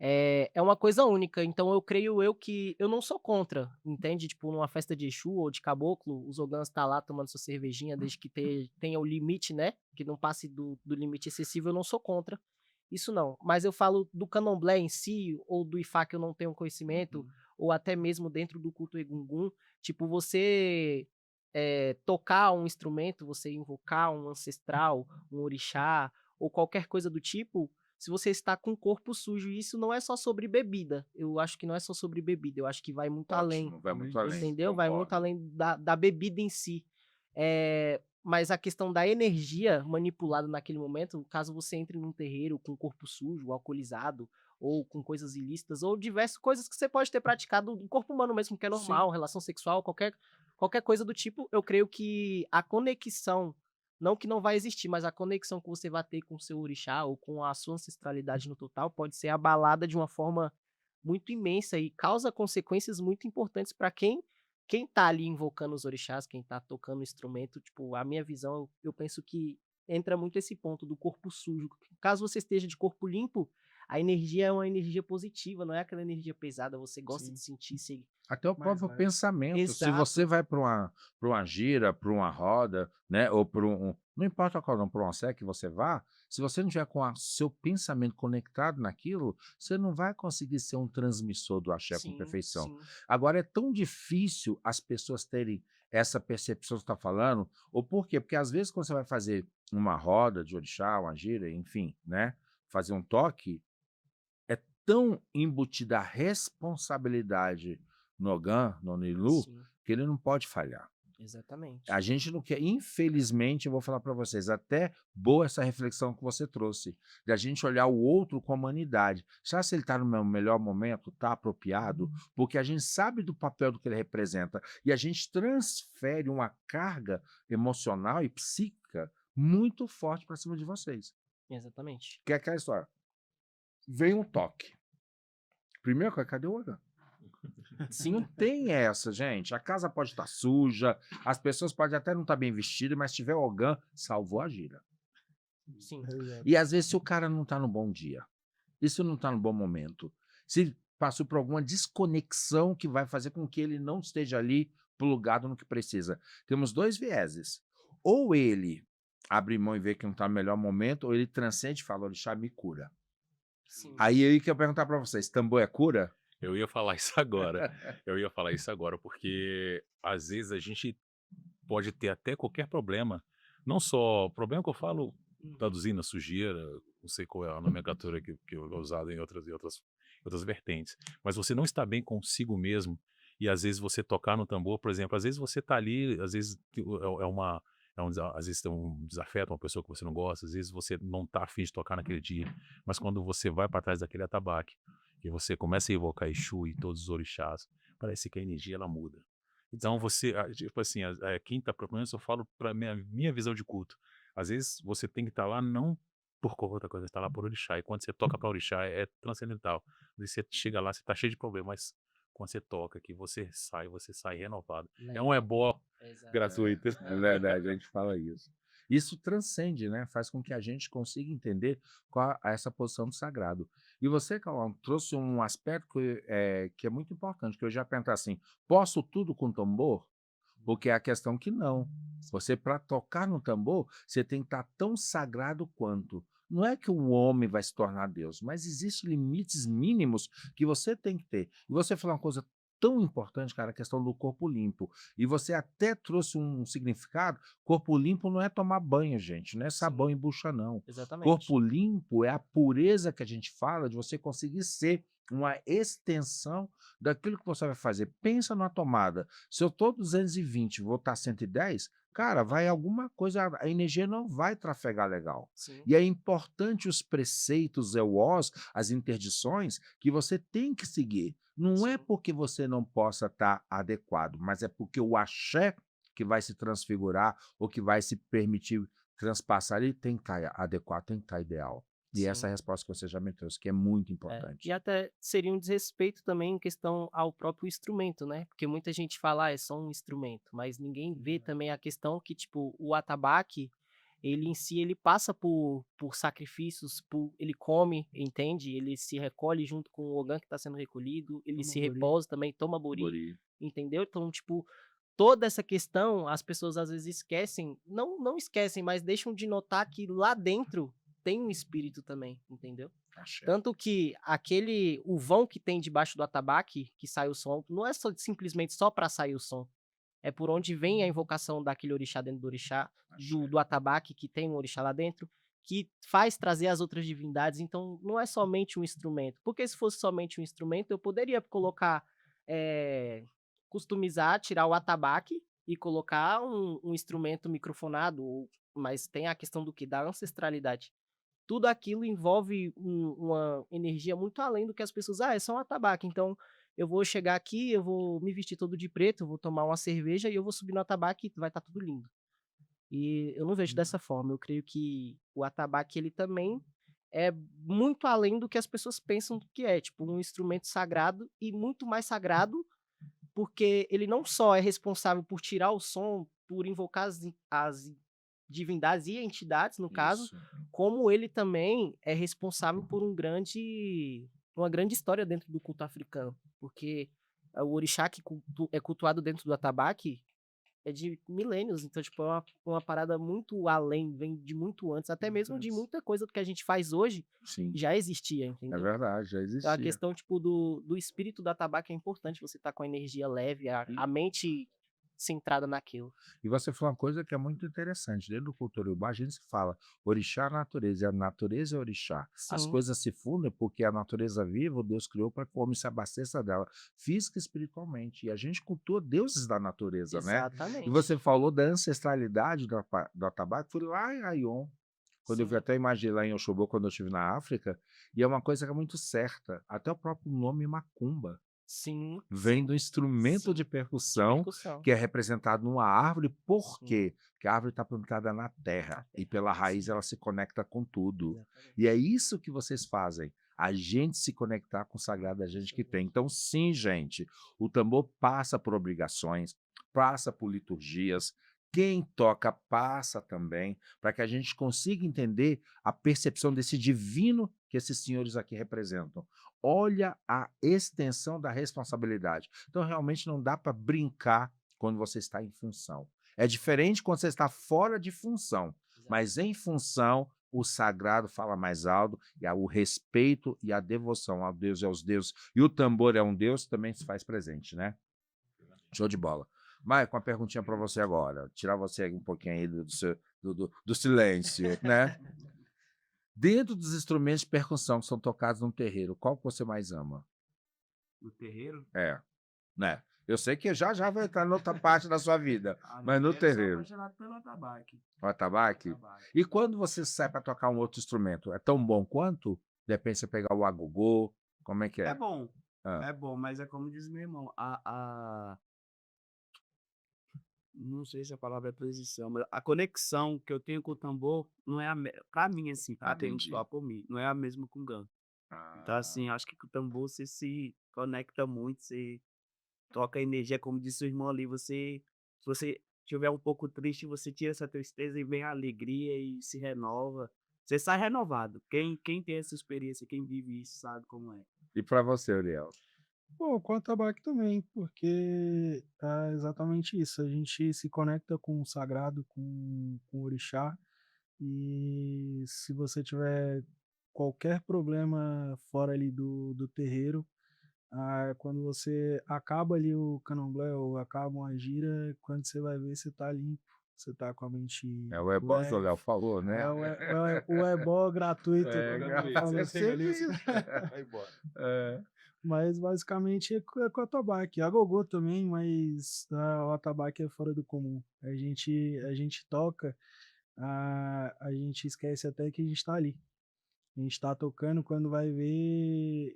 é uma coisa única. Então eu creio que eu não sou contra, entende? Tipo, numa festa de Exu ou de caboclo, os Ogãs tá lá tomando sua cervejinha, desde que tenha o limite, né? Que não passe do limite excessivo, eu não sou contra. Isso não. Mas eu falo do candomblé em si, ou do Ifá que eu não tenho conhecimento, ou até mesmo dentro do culto Egungun. Tipo, você tocar um instrumento, você invocar um ancestral, um orixá, ou qualquer coisa do tipo, se você está com o corpo sujo, e isso não é só sobre bebida. Eu acho que não é só sobre bebida, eu acho que vai muito além. Ótimo, vai muito além. Entendeu? Vai muito Concordo. além da bebida em si. Mas a questão da energia manipulada naquele momento, caso você entre num terreiro com o corpo sujo, alcoolizado, ou com coisas ilícitas, ou diversas coisas que você pode ter praticado no corpo humano mesmo, que é normal, relação sexual, qualquer coisa do tipo, eu creio que a conexão, não que não vai existir, mas a conexão que você vai ter com o seu orixá ou com a sua ancestralidade no total pode ser abalada de uma forma muito imensa e causa consequências muito importantes para quem tá ali invocando os orixás, quem tá tocando o instrumento. Tipo, a minha visão, eu penso que entra muito esse ponto do corpo sujo. Caso você esteja de corpo limpo, a energia é uma energia positiva, não é aquela energia pesada, você gosta Sim. de sentir-se. Até o Mais próprio leve. pensamento. Se Exato. você vai para uma gira, para uma roda, né, ou para não importa qual não, para uma sé que você vá, se você não tiver com o seu pensamento conectado naquilo, você não vai conseguir ser um transmissor do axé com perfeição. Sim. Agora, é tão difícil as pessoas terem essa percepção que você está falando, ou por quê? Porque às vezes quando você vai fazer uma roda de orixá, uma gira, enfim, né, fazer um toque, é tão embutida a responsabilidade no Ogã, no Nilu, Sim, que ele não pode falhar. exatamente. A gente não quer, infelizmente, eu vou falar para vocês, até boa essa reflexão que você trouxe, de a gente olhar o outro com a humanidade. Sabe se ele está no melhor momento, está apropriado? Porque a gente sabe do papel do que ele representa e a gente transfere uma carga emocional e psíquica muito forte para cima de vocês. Exatamente. Que é aquela história. Vem um toque. Primeiro, cadê o Ogã? Não tem essa, gente. A casa pode estar suja, as pessoas podem até não estar bem vestidas, mas se tiver Ogã, salvou a gira. Sim. Exato. E às vezes, se o cara não está no bom dia, isso não está no bom momento, se passou por alguma desconexão que vai fazer com que ele não esteja ali plugado no que precisa. Temos dois vieses. Ou ele abre mão e vê que não está no melhor momento, ou ele transcende e fala, orixá, me cura. Sim. Aí que eu perguntar para vocês, tambor é cura? Eu ia falar isso agora. Eu ia falar isso agora, porque às vezes a gente pode ter até qualquer problema. Não só problema que eu falo, traduzindo a sujeira, não sei qual é a nomenclatura que é usada em outras vertentes. Mas você não está bem consigo mesmo. E às vezes você tocar no tambor, por exemplo, às vezes você tá ali, às vezes às vezes tem um desafeto, uma pessoa que você não gosta, às vezes você não tá afim de tocar naquele dia, mas quando você vai para trás daquele atabaque e você começa a invocar Exu e todos os orixás, parece que a energia ela muda. Então você, tipo assim, quem tá procurando, eu falo para minha visão de culto. Às vezes você tem que estar lá não por qualquer outra coisa, você tá lá por orixá. E quando você toca para orixá é transcendental. Às vezes você chega lá, você tá cheio de problema, mas quando você toca aqui, você sai renovado. É um ebó Exato. gratuito. É verdade, a gente fala isso. Isso transcende, né? Faz com que a gente consiga entender qual é essa posição do sagrado. E você, Cauã, trouxe um aspecto que é muito importante, que eu já pergunto assim, posso tudo com tambor? Porque é a questão que não. Você, para tocar no tambor, você tem que estar tão sagrado quanto. Não é que o homem vai se tornar Deus, mas existem limites mínimos que você tem que ter. E você falou uma coisa tão importante, cara, a questão do corpo limpo. E você até trouxe um significado. Corpo limpo não é tomar banho, gente. Não é sabão Sim. em bucha, não. Exatamente. Corpo limpo é a pureza que a gente fala de você conseguir ser uma extensão daquilo que você vai fazer. Pensa numa tomada. Se eu estou 220 e vou estar 110, cara, vai alguma coisa, a energia não vai trafegar legal. Sim. E é importante os preceitos, as interdições que você tem que seguir. Não é Sim. porque você não possa estar adequado, mas é porque o axé que vai se transfigurar ou que vai se permitir transpassar, ele tem que estar adequado, tem que estar ideal. E essa é a Sim. resposta que você já me trouxe, que é muito É, importante. e até seria um desrespeito também em questão ao próprio instrumento, né? Porque muita gente fala, é só um instrumento, mas ninguém vê também a questão que, tipo, o atabaque, ele em si, ele passa por sacrifícios, ele come, entende? Ele se recolhe junto com o ogã que está sendo recolhido, ele Toma se bori. repousa também, toma bori, Guri. entendeu? Então, tipo, toda essa questão, as pessoas às vezes esquecem, não esquecem, mas deixam de notar que lá dentro tem um espírito também, entendeu? Axé. Tanto que o vão que tem debaixo do atabaque, que sai o som, não é simplesmente só para sair o som. É por onde vem a invocação daquele orixá dentro do orixá, do atabaque, que tem um orixá lá dentro, que faz trazer as outras divindades. Então, não é somente um instrumento. Porque se fosse somente um instrumento, eu poderia colocar, customizar, tirar o atabaque e colocar um instrumento microfonado, mas tem a questão do que? Da ancestralidade. Tudo aquilo envolve uma energia muito além do que as pessoas, é só um atabaque, então eu vou chegar aqui, eu vou me vestir todo de preto, eu vou tomar uma cerveja e eu vou subir no atabaque e vai estar tudo lindo. E eu não vejo dessa forma, eu creio que o atabaque ele também é muito além do que as pessoas pensam que é, tipo um instrumento sagrado e muito mais sagrado, porque ele não só é responsável por tirar o som, por invocar as divindades e entidades, no caso, Isso. como ele também é responsável por uma grande história dentro do culto africano, porque o orixá que é cultuado dentro do atabaque é de milênios, então tipo, é uma parada muito além, vem de muito antes, até mesmo de muita coisa do que a gente faz hoje, Sim. já existia, É entendeu? verdade, já Então a existia. questão tipo do espírito do atabaque é importante, você tá com a energia leve, a mente centrada naquilo. E você falou uma coisa que é muito interessante. Dentro do cultura urbana, a gente fala orixá, natureza, e a natureza é orixá. As Sim. coisas se fundem porque a natureza viva, o Deus criou para que o homem se abasteça dela, física e espiritualmente. E a gente cultua deuses da natureza, né? Exatamente. E você falou da ancestralidade do atabaque, fui lá em Aion, quando eu vi Sim. até a imagem lá em Oxobô, quando eu estive na África, e é uma coisa que é muito certa. Até o próprio nome macumba Sim, vem sim, do instrumento sim, de de percussão, percussão. que é representado numa árvore. Por Sim. quê? Porque a árvore está plantada na terra e pela raiz Sim. ela se conecta com tudo. Exatamente. E é isso que vocês fazem, a gente se conectar com o sagrado da gente que tem. Então, sim, gente, o tambor passa por obrigações, passa por liturgias. Quem toca passa também, para que a gente consiga entender a percepção desse divino que esses senhores aqui representam. Olha a extensão da responsabilidade. Então, realmente não dá para brincar quando você está em função. É diferente quando você está fora de função, mas em função, o sagrado fala mais alto, e o respeito e a devoção ao Deus e aos deuses, e o tambor é um Deus, também se faz presente, né? Show de bola. Maicon, uma perguntinha para você agora, tirar você um pouquinho aí do silêncio, né? Dentro dos instrumentos de percussão que são tocados no terreiro, qual que você mais ama? No terreiro, É, né? Eu sei que já já vai entrar noutra parte da sua vida, mas no Eu sou terreiro. apaixonado pelo atabaque. O atabaque? Atabaque. E quando você sai para tocar um outro instrumento, é tão bom quanto? De repente você pegar o agogô, como é que É é? bom, Ah, mas é como diz meu irmão, não sei se a palavra é precisão, mas a conexão que eu tenho com o tambor não é pra mim, assim, tá? Tem entendi. só por mim, não é a mesma com o gancho. Então, Ah, assim, acho que com o tambor você se conecta muito, você troca energia, como disse o irmão ali, se você estiver um pouco triste, você tira essa tristeza e vem a alegria e se renova. Você sai renovado. Quem tem essa experiência, quem vive isso, sabe como é. e para você, Uriel? Pô, com o atabaque também, porque é exatamente isso. A gente se conecta com o sagrado, com o orixá, e se você tiver qualquer problema fora ali do terreiro, quando você acaba ali o candomblé ou acaba uma gira, quando você vai ver, você tá limpo, você tá com a mente É o ebó que o leve. Léo falou, né? O ebó gratuito, É, falando você sempre assim, isso. É. mas basicamente é com o atabaque. A gogô também, mas o atabaque é fora do comum. A gente toca, a gente esquece até que a gente tá ali. A gente tá tocando, quando vai ver,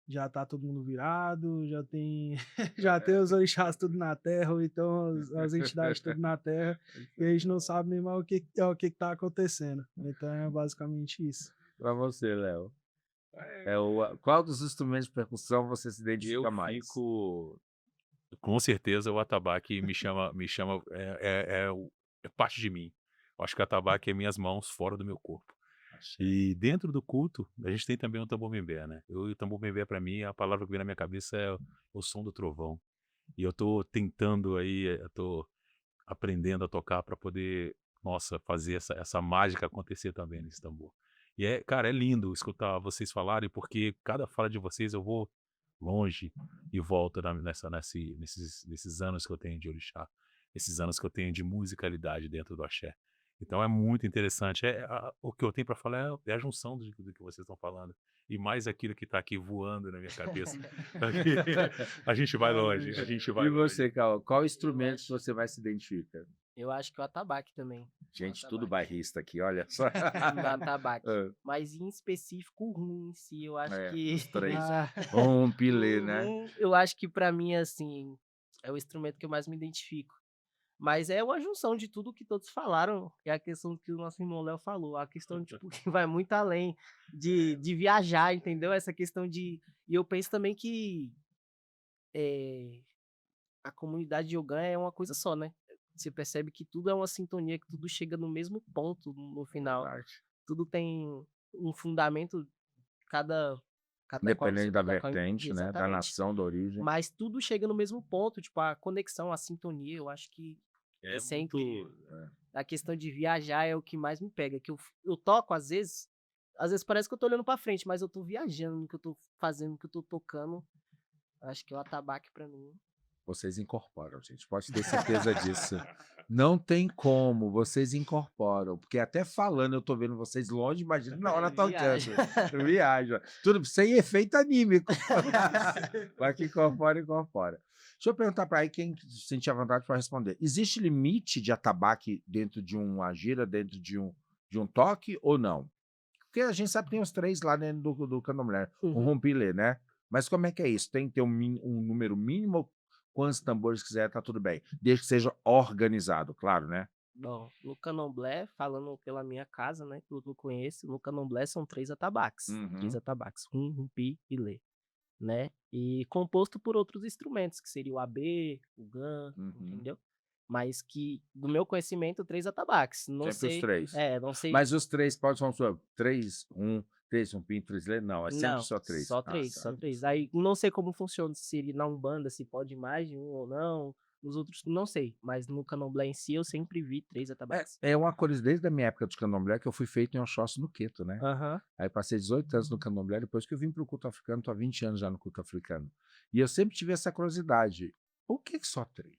já tá todo mundo virado, já tem, já tem os orixás tudo na terra, ou então as entidades tudo na terra, e a gente não sabe nem mais o que tá acontecendo. Então é basicamente isso. Para você, Léo. Qual dos instrumentos de percussão você se Eu identifica mais? fico, com certeza, o atabaque é parte de mim. Eu acho que o atabaque é minhas mãos fora do meu corpo. E dentro do culto, a gente tem também o tambor-bembé, né? E o tambor-bembé, para mim, a palavra que vem na minha cabeça é o som do trovão. E eu tô tentando aí, eu tô aprendendo a tocar para poder, nossa, fazer essa mágica acontecer também nesse tambor. E cara, é lindo escutar vocês falarem, porque cada fala de vocês eu vou longe e volto nesses anos que eu tenho de orixá, esses anos que eu tenho de musicalidade dentro do axé. Então é muito interessante. O que eu tenho para falar é a junção do que vocês estão falando. E mais aquilo que está aqui voando na minha cabeça. A gente vai longe, a gente vai E longe. você, Cal, qual instrumento acho- que você mais se identifica? Eu acho que o atabaque também. Gente, O tudo atabaque. bairrista aqui, olha só. O atabaque. Ah, Mas em específico o rum em si, eu acho É, que os três. Ah, Um pilê, o né? rum, eu acho que pra mim assim, é o instrumento que eu mais me identifico. Mas é uma junção de tudo que todos falaram, é a questão que o nosso irmão Léo falou, a questão tipo, que vai muito além de viajar, entendeu? Essa questão de. E eu penso também que a comunidade de Ogã é uma coisa só, né? Você percebe que tudo é uma sintonia, que tudo chega no mesmo ponto no final. Verdade. Tudo tem um fundamento, cada, Dependendo da cada qual, vertente, né? Da exatamente. nação, da origem. Mas tudo chega no mesmo ponto, tipo, a conexão, a sintonia, eu acho que isso é muito. incrível. A questão de viajar é o que mais me pega, que eu toco às vezes parece que eu tô olhando pra frente, mas eu tô viajando no que eu tô fazendo, no que eu tô tocando. Acho que o atabaque pra mim. Vocês incorporam, gente. Pode ter certeza disso. Não tem como, vocês incorporam. Porque até falando, eu tô vendo vocês longe, imagina na hora tocando. Viaja. Viaja. Tudo sem efeito anímico. Mas que incorpora, incorpora. Deixa eu perguntar para aí quem sentir a vontade para responder. Existe limite de atabaque dentro de uma gira, dentro de um toque ou não? Porque a gente sabe que tem os três lá dentro do candomblé, o rompilê, né? Mas como é que é isso? Tem que ter um número mínimo? Quantos tambores quiser, tá tudo bem. Desde que seja organizado, claro, né? Bom, no candomblé, falando pela minha casa, né, tudo que eu conheço, no candomblé são 3 atabaques. 3 atabaques, rum, rumpi e lê, né? E composto por outros instrumentos, que seria o abê, o gan, entendeu? Mas que, do meu conhecimento, 3 atabaques. Não Sempre os sei. três. Não sei. Mas os três, pode ser um 3, 3, um pinto, 3 lê? Não, é sempre Não, só 3. só 3, só 3. Aí não sei como funciona, se ele na Umbanda, se pode mais de um ou não. Nos outros, não sei. Mas no candomblé em si, eu sempre vi 3 atabaques. É uma coisa desde a minha época de candomblé que eu fui feito em Oxóssi no Queto, né? Aham. Aí passei 18 anos no candomblé, depois que eu vim para o culto africano, tô há 20 anos já no culto africano. E eu sempre tive essa curiosidade. Por que só 3?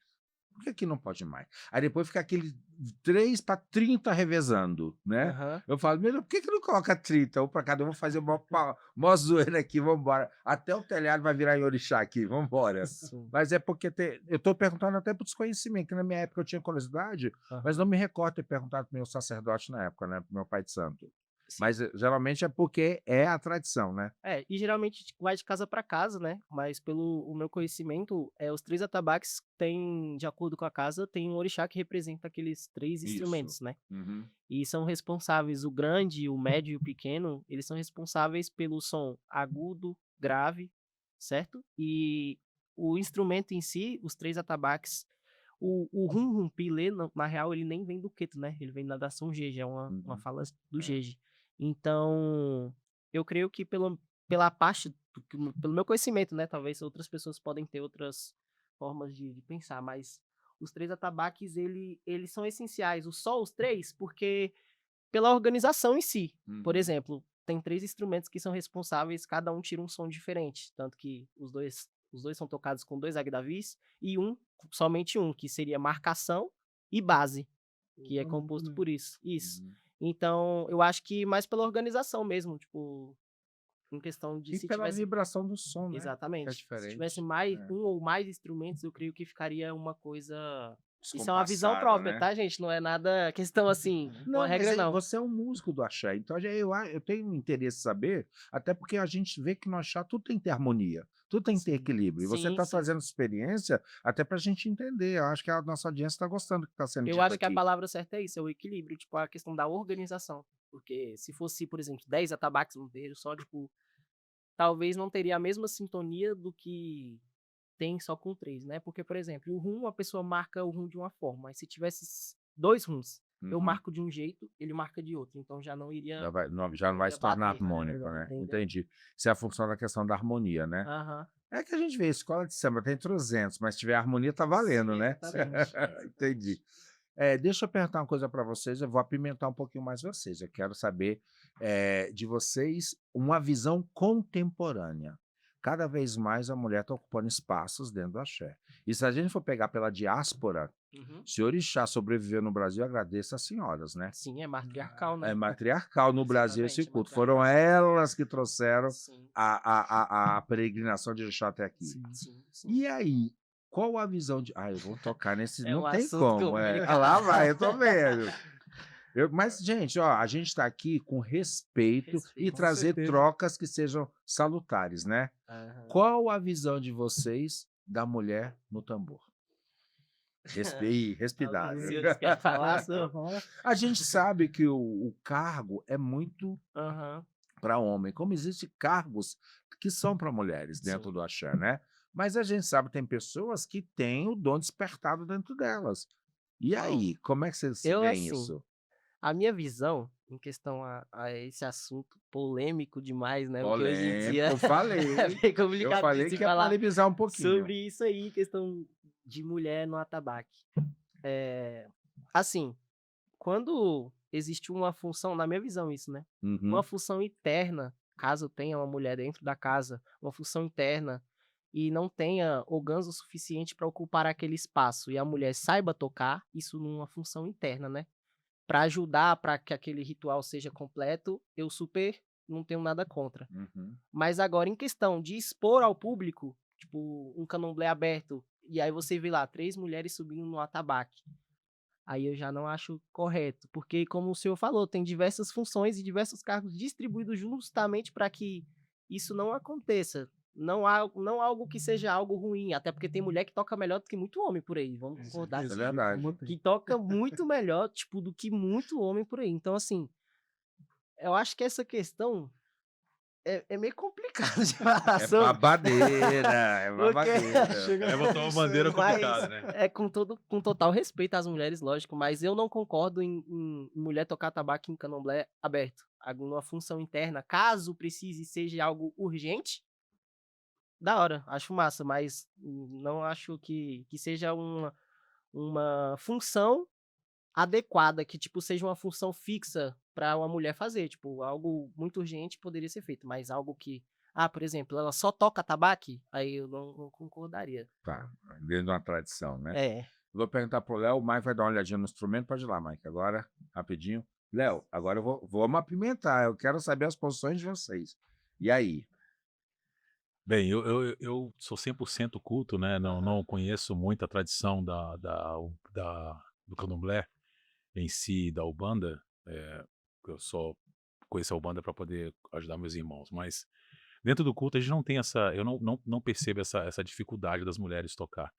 por que aqui não pode mais? Aí depois fica aquele 3 para 30 revezando, né? Aham. Eu falo, meu Deus, por que não coloca 30? Um para cada um, vou fazer mó zoeira aqui, vamos embora. Até o telhado vai virar em orixá aqui, vamos embora. Sim. Mas é porque eu estou perguntando até por desconhecimento, que na minha época eu tinha curiosidade, mas não me recordo ter perguntado para o meu sacerdote na época, né? Para o meu pai de santo. Sim. Mas geralmente é porque é a tradição, né? E geralmente vai de casa para casa, né? Mas pelo o meu conhecimento, os 3 atabaques têm, de acordo com a casa, tem um orixá que representa aqueles 3 Isso. instrumentos, né? Uhum. E são responsáveis, o grande, o médio e o pequeno, eles são responsáveis pelo som agudo, grave, certo? E o instrumento em si, os 3 atabaques, o rum-rum pilê, na real, ele nem vem do queto, né? Ele vem da São Jeje, é uma Uhum. fala do É. Jeje. Então, eu creio que pela parte, pelo meu conhecimento, né? Talvez outras pessoas podem ter outras formas de pensar, mas os 3 atabaques, eles são essenciais. Só os 3, porque pela organização em si. Por Uhum. exemplo, tem 3 instrumentos que são responsáveis, cada um tira um som diferente. Tanto que os dois são tocados com 2 agdavis e somente um, que seria marcação e base, que é composto por isso. Isso. Uhum. Então, eu acho que mais pela organização mesmo, tipo, em questão de E se pela tivesse. vibração do som, né? Exatamente. Que é Se diferente. tivesse mais É. um ou mais instrumentos, eu creio que ficaria uma coisa. Isso é uma visão Descompassada, própria, né? tá, gente? Não é nada questão assim, uma Não, mas regra não. você é um músico do axé, então eu tenho interesse em saber, até porque a gente vê que no axé tudo tem que ter harmonia, tudo tem que ter Sim. equilíbrio. E você Sim, está sim. trazendo experiência até para a gente entender. Eu acho que a nossa audiência está gostando do que está sendo Eu dito acho que a aqui. palavra certa é isso, é o equilíbrio, tipo, a questão da organização. Porque se fosse, por exemplo, 10 atabaques no terreiro só, tipo, talvez não teria a mesma sintonia do que tem só com 3, né? Porque, por exemplo, o rum, a pessoa marca o rum de uma forma, mas se tivesse 2 rums, eu Uhum. marco de um jeito, ele marca de outro, então já não iria Já não vai iria se tornar bater, harmônico, né? entendeu? Entendi. Isso é a função da questão da harmonia, né? Aham. É que a gente vê, escola de samba tem 300, mas se tiver harmonia, tá valendo, Sim, né? exatamente. Entendi. Deixa eu perguntar uma coisa para vocês, eu vou apimentar um pouquinho mais vocês. Eu quero saber de vocês uma visão contemporânea. Cada vez mais a mulher está ocupando espaços dentro do axé. E se a gente for pegar pela diáspora, Uhum. se orixá sobreviveu no Brasil, agradeça as senhoras, né? Sim, é matriarcal, né? É matriarcal no Brasil esse Exatamente, culto. matriarcal. Foram elas que trouxeram Sim, a peregrinação de orixá até aqui. Sim. sim, sim. E aí, qual a visão de. Eu vou tocar nesse. É Não um tem assunto como. complicado. Lá vai, eu tô vendo. Mas, gente, ó, a gente está aqui com respeito e Respeito. Com trazer certeza. trocas que sejam salutares, né? Aham. Qual a visão de vocês da mulher no tambor? Respirada. Os senhores querem falar sobre? A gente sabe que o cargo é muito Aham. para homem, como existem cargos que são para mulheres dentro Sim. do axé, né? Mas a gente sabe que tem pessoas que têm o dom despertado dentro delas. E Bom, aí, como é que vocês eu, veem assim, isso? a minha visão em questão a esse assunto polêmico demais, né? Porque hoje em Polêmico, dia eu falei. é bem Eu complicado falei de se que ia falar polemizar um pouquinho. sobre isso aí, questão de mulher no atabaque. Assim, quando existe uma função, na minha visão isso, né? Uhum. Uma função interna, caso tenha uma mulher dentro da casa, uma função interna, e não tenha orgânico suficiente para ocupar aquele espaço, e a mulher saiba tocar, isso numa função interna, né? Para ajudar para que aquele ritual seja completo, eu super não tenho nada contra. Uhum. Mas agora, em questão de expor ao público, tipo, um candomblé aberto, e aí você vê lá 3 mulheres subindo no atabaque. Aí eu já não acho correto, porque como o senhor falou, tem diversas funções e diversos cargos distribuídos justamente para que isso não aconteça. Não algo que seja algo ruim, até porque tem mulher que toca melhor do que muito homem por aí, vamos concordar. Isso é verdade. Que toca muito melhor, tipo, do que muito homem por aí. Então, assim, eu acho que essa questão é meio complicado de falar É sobre. babadeira, é babadeira. Botou uma bandeira complicada, né? É com total respeito às mulheres, lógico, mas eu não concordo em mulher tocar tabaco em candomblé aberto. Alguma função interna, caso precise seja algo urgente, da hora, acho massa, mas não acho que seja uma função adequada, que tipo seja uma função fixa para uma mulher fazer, tipo, algo muito urgente poderia ser feito, mas algo que, por exemplo, ela só toca tabaco, aí eu não concordaria. Tá, dentro de uma tradição, né? É. Vou perguntar pro Léo, o Mike vai dar uma olhadinha no instrumento, pode ir lá, Mike, agora, rapidinho. Léo, agora eu vou apimentar, eu quero saber as posições de vocês. E aí? Bem, eu sou 100% culto, né? Não conheço muito a tradição do candomblé em si, da Umbanda. Eu só conheço a Umbanda para poder ajudar meus irmãos. Mas dentro do culto a gente não tem essa. Eu não percebo essa dificuldade das mulheres tocar.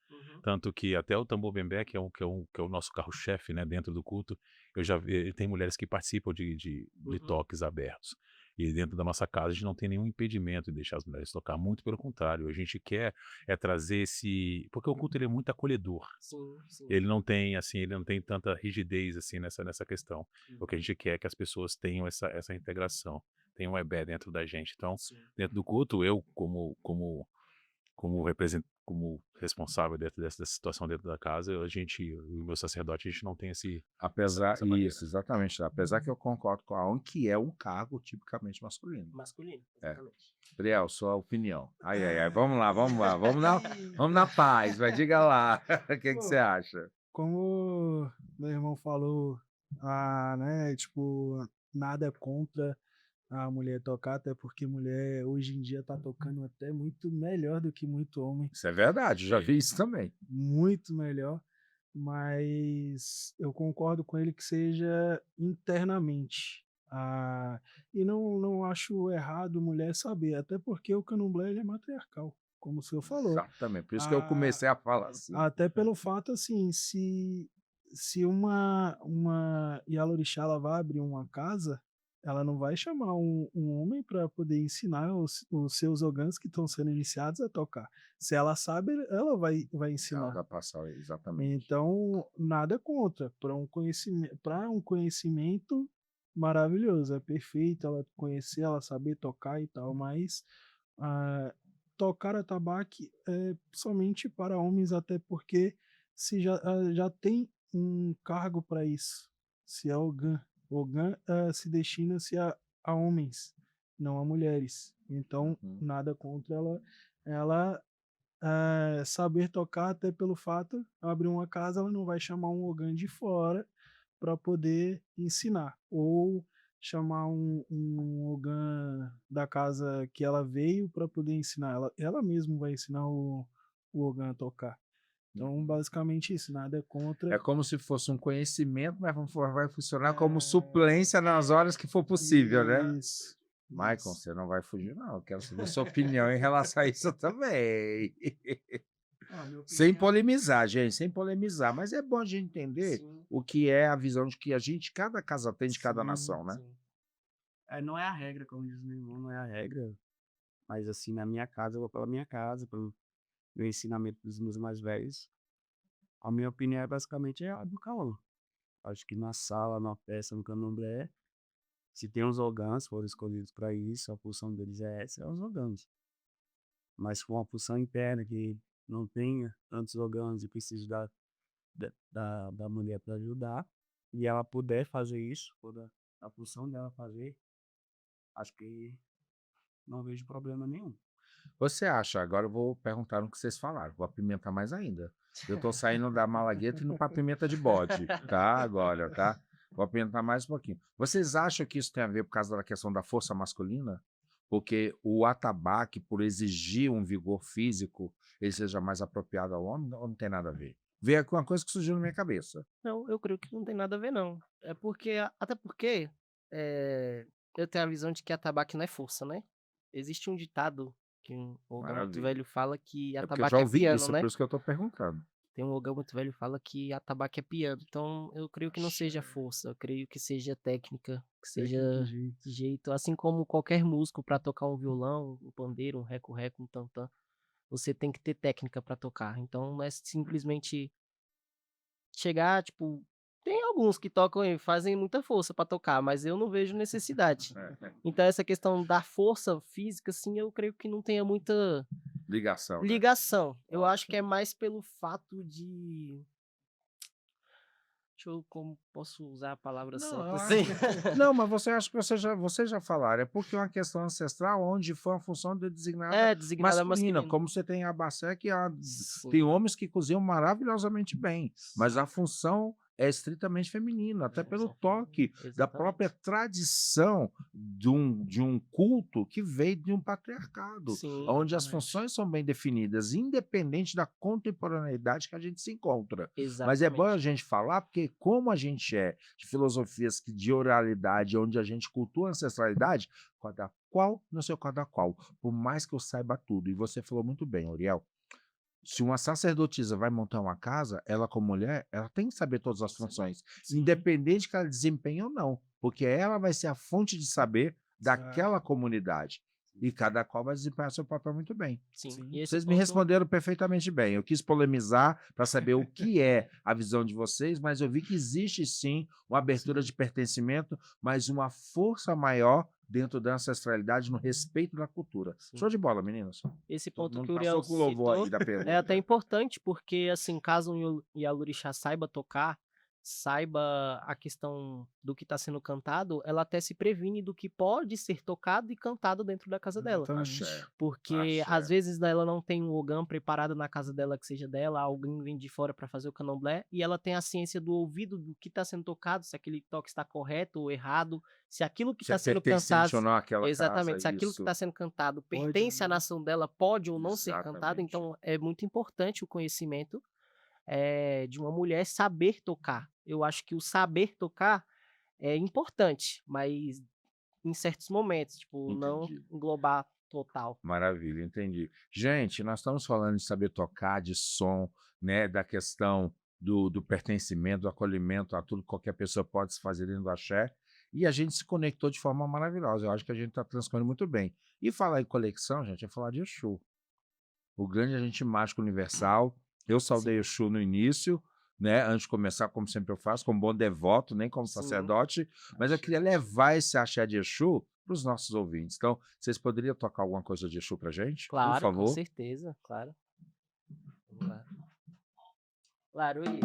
Tanto que até o tambor bembé, que é o nosso carro-chefe, né, dentro do culto, eu já vi, tem mulheres que participam de toques abertos. E dentro da nossa casa a gente não tem nenhum impedimento de deixar as mulheres tocar, muito pelo contrário, a gente quer trazer esse, porque o culto ele é muito acolhedor. Sim, sim. Ele não tem tanta rigidez assim nessa questão. O que a gente quer é que as pessoas tenham essa integração, tenham um ebé dentro da gente. Então, Sim. dentro do culto, eu como responsável dentro dessa situação dentro da casa, o meu sacerdote, a gente não tem Apesar, essa barreira. isso, exatamente. Apesar que eu concordo com a ONU, que é um cargo tipicamente masculino. Masculino, É. exatamente. Priel, sua opinião. Ai, vamos lá, vamos na paz, vai, diga lá, o que você acha? Como meu irmão falou, né, tipo, nada contra a mulher tocar, até porque mulher hoje em dia tá tocando até muito melhor do que muito homem, Isso é verdade, já vi isso também. muito melhor, mas eu concordo com ele que seja internamente. E não acho errado mulher saber, até porque o candomblé ele é matriarcal, como o senhor falou. Exatamente, por isso que eu comecei a falar assim. Até pelo fato, assim, se uma Yalorixá ela vai abrir uma casa, ela não vai chamar um homem para poder ensinar os seus ogãs que estão sendo iniciados a tocar. Se ela sabe, ela vai Ela ensinar. dá passar, exatamente. Então, nada contra. Para um conhecimento maravilhoso, é perfeito ela conhecer, ela saber tocar e tal, mas ah, tocar atabaque é somente para homens, até porque se já tem um cargo para isso. Se é Ogã se destina-se a homens, não a mulheres. Então, nada contra ela saber tocar, até pelo fato, abrir uma casa, ela não vai chamar um Ogã de fora para poder ensinar, ou chamar um Ogã da casa que ela veio para poder ensinar. Ela mesma vai ensinar o Ogã a tocar. Então, basicamente isso, nada É contra. como se fosse um conhecimento, mas vai funcionar como suplência nas horas que for possível, né? Isso. Michael, você não vai fugir, não. Eu quero saber sua opinião em relação a isso também. Sem polemizar, gente, sem polemizar. Mas é bom a gente entender Sim, o que é a visão de que cada casa tem de cada Sim, nação, né? sim. Não é a regra, como diz meu irmão, não é a regra. Mas assim, na minha casa, eu vou pela minha casa, pelo meu ensinamento dos meus mais velhos. A minha opinião é basicamente a do Cauã. Acho que na sala, na peça, no candomblé, se tem os ogãs, foram escolhidos para isso, a função deles é essa, é os ogãs. Mas se for uma função interna que não tenha tantos ogãs e precisa da mulher para ajudar, e ela puder fazer isso, for a função dela fazer, acho que não vejo problema nenhum. Você acha? Agora eu vou perguntar no que vocês falaram. Vou apimentar mais ainda. Eu tô saindo da malagueta e indo para pimenta de bode, tá? Agora, tá? Vou apimentar mais um pouquinho. Vocês acham que isso tem a ver por causa da questão da força masculina? Porque o atabaque, por exigir um vigor físico, ele seja mais apropriado ao homem, ou não tem nada a ver? Veio aqui uma coisa que surgiu na minha cabeça. Não, eu creio que não tem nada a ver, não. É porque, até porque, eu tenho a visão de que atabaque não é força, né? Existe um ditado que um ogã muito Maravilha. velho fala que É porque eu atabaque já é ouvi piano, isso, né? por isso que eu tô perguntando. Tem um ogã muito velho que fala que atabaque é piano. Então, eu creio que não seja força, eu creio que seja técnica, que seja Jeito. jeito. Assim como qualquer músico para tocar um violão, um pandeiro, um reco-reco, um tantã, você tem que ter técnica para tocar. Então, não é simplesmente chegar, tipo, tem alguns que tocam e fazem muita força para tocar, mas eu não vejo necessidade. Então essa questão da força física, assim, eu creio que não tenha muita Ligação, né? ligação. Eu acho que é mais pelo fato de, como posso usar a palavra Não, certa eu acho assim? Não, mas você acha que vocês já falaram, é porque é uma questão ancestral onde foi uma função designada Designada masculina, masculino. como você tem a Abacé, que Sim, tem homens que cozinham maravilhosamente bem, mas a função é estritamente feminina, até pelo função toque da exatamente. própria tradição de um culto que veio de um patriarcado, Sim, onde as Exatamente. funções são bem definidas, independente da contemporaneidade que a gente se encontra. Mas é bom a exatamente. gente falar, porque como a gente é de filosofias de oralidade, onde a gente cultua a ancestralidade, cada qual no seu cada qual, por mais que eu saiba tudo. E você falou muito bem, Uriel, se uma sacerdotisa vai montar uma casa, ela como mulher, ela tem que saber todas as funções, Sim. independente que ela desempenhe ou não, porque ela vai ser a fonte de saber daquela comunidade. E cada qual vai desempenhar seu papel muito bem. Sim. Sim. E esse Vocês me ponto, responderam perfeitamente bem. Eu quis polemizar para saber o que é a visão de vocês, mas eu vi que existe sim uma abertura de pertencimento, mas uma força maior dentro da ancestralidade no respeito da cultura. Sim. Show de bola, meninos. esse Todo ponto mundo que o Uriel passou com louvor citou aí da é pergunta. até importante, porque assim, caso um Yalorixá saiba tocar, saiba a questão do que está sendo cantado, ela até se previne do que pode ser tocado e cantado dentro da casa dela. Exatamente. Axé. Porque Axé. às vezes ela não tem um ogã preparado na casa dela que seja dela, alguém vem de fora para fazer o candomblé, e ela tem a ciência do ouvido do que está sendo tocado, se aquele toque está correto ou errado, se aquilo que Se é está sendo pertencente cantado. ou não àquela Exatamente, casa, se aquilo que isso. está sendo cantado Pode pertence ou à não. nação dela, pode ou não ser cantado, Exatamente. então é muito importante o conhecimento de uma mulher saber tocar. Eu acho que o saber tocar é importante, mas em certos momentos, tipo, não Entendi. englobar total. Maravilha, entendi. Gente, nós estamos falando de saber tocar, de som, né, da questão do pertencimento, do acolhimento a tudo que qualquer pessoa pode se fazer dentro do axé, e a gente se conectou de forma maravilhosa. Eu acho que a gente está transcorrendo muito bem. E falar em conexão, gente, é falar de Exu, o grande agente mágico universal. Eu saudei Sim. Exu no início, né, antes de começar, como sempre eu faço, como bom devoto, nem como Sim. sacerdote, mas eu queria levar esse axé de Exu para os nossos ouvintes. Então, vocês poderiam tocar alguma coisa de Exu para gente, por Claro, com favor? certeza, claro. Vamos lá. Laruí.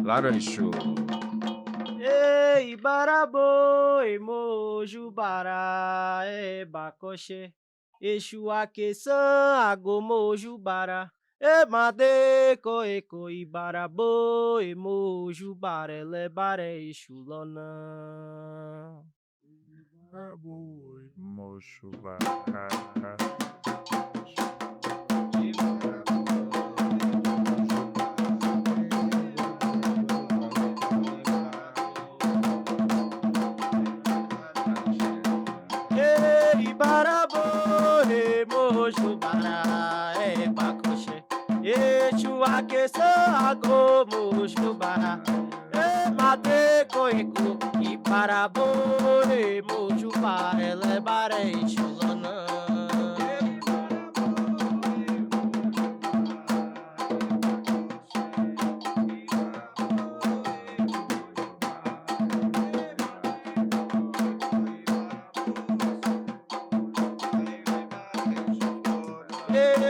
Claro, Exu. Ei, baraboi, mojo, bará, bacoxê. Exu aqueçã, agomojo, bará. Made, coe, coi, baraboi, mojo, barelé, baré, exu, lonã. Mocho, bará. Ei, baraboi, mojo, bará, bacoxê. Exu aqueçã, agomojo, bará. Mate, coeco, e baraboi, mojo, barelé, baré, exu, lonã.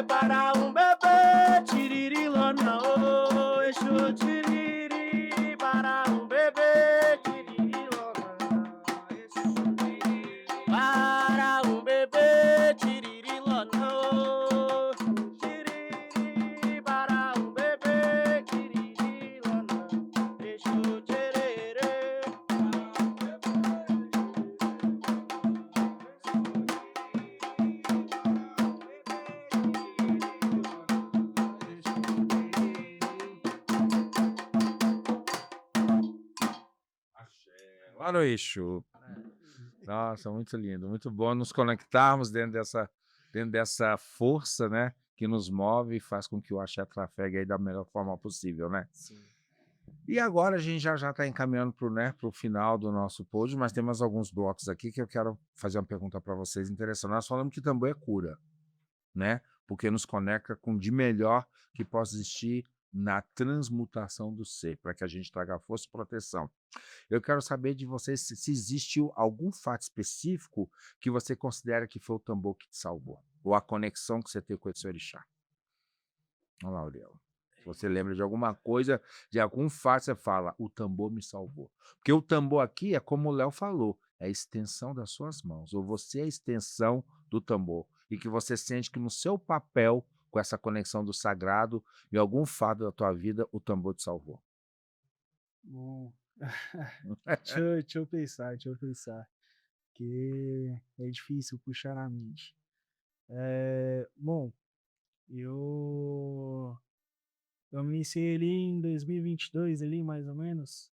Para bebê, tiririlona, oh, exu tiriri, para bebê, tiririlona, para bebê, tiririlona, oh, tiriri, para bebê, tiririlona, exu tiriri. Claro, Exu. Nossa, muito lindo, muito bom nos conectarmos dentro dessa força, né, que nos move e faz com que o axé trafegue aí da melhor forma possível, né? Sim. E agora a gente já está encaminhando para o, né, pro final do nosso pod, mas temos alguns blocos aqui que eu quero fazer uma pergunta para vocês interessante. Nós falamos que tambor é cura, né? Porque nos conecta com o de melhor que possa existir na transmutação do ser, para que a gente traga força e proteção. Eu quero saber de vocês se existiu algum fato específico que você considera que foi o tambor que te salvou, ou a conexão que você teve com esse orixá. Vamos lá, Uriel. Você lembra de alguma coisa, de algum fato, você fala: "O tambor me salvou". Porque o tambor aqui é como o Léo falou, é a extensão das suas mãos, ou você é a extensão do tambor, e que você sente que no seu papel, com essa conexão do sagrado, em algum fato da tua vida, o tambor te salvou. Bom, deixa eu pensar, que é difícil puxar na mente. Bom, eu eu me iniciei ali em 2022 ali, mais ou menos.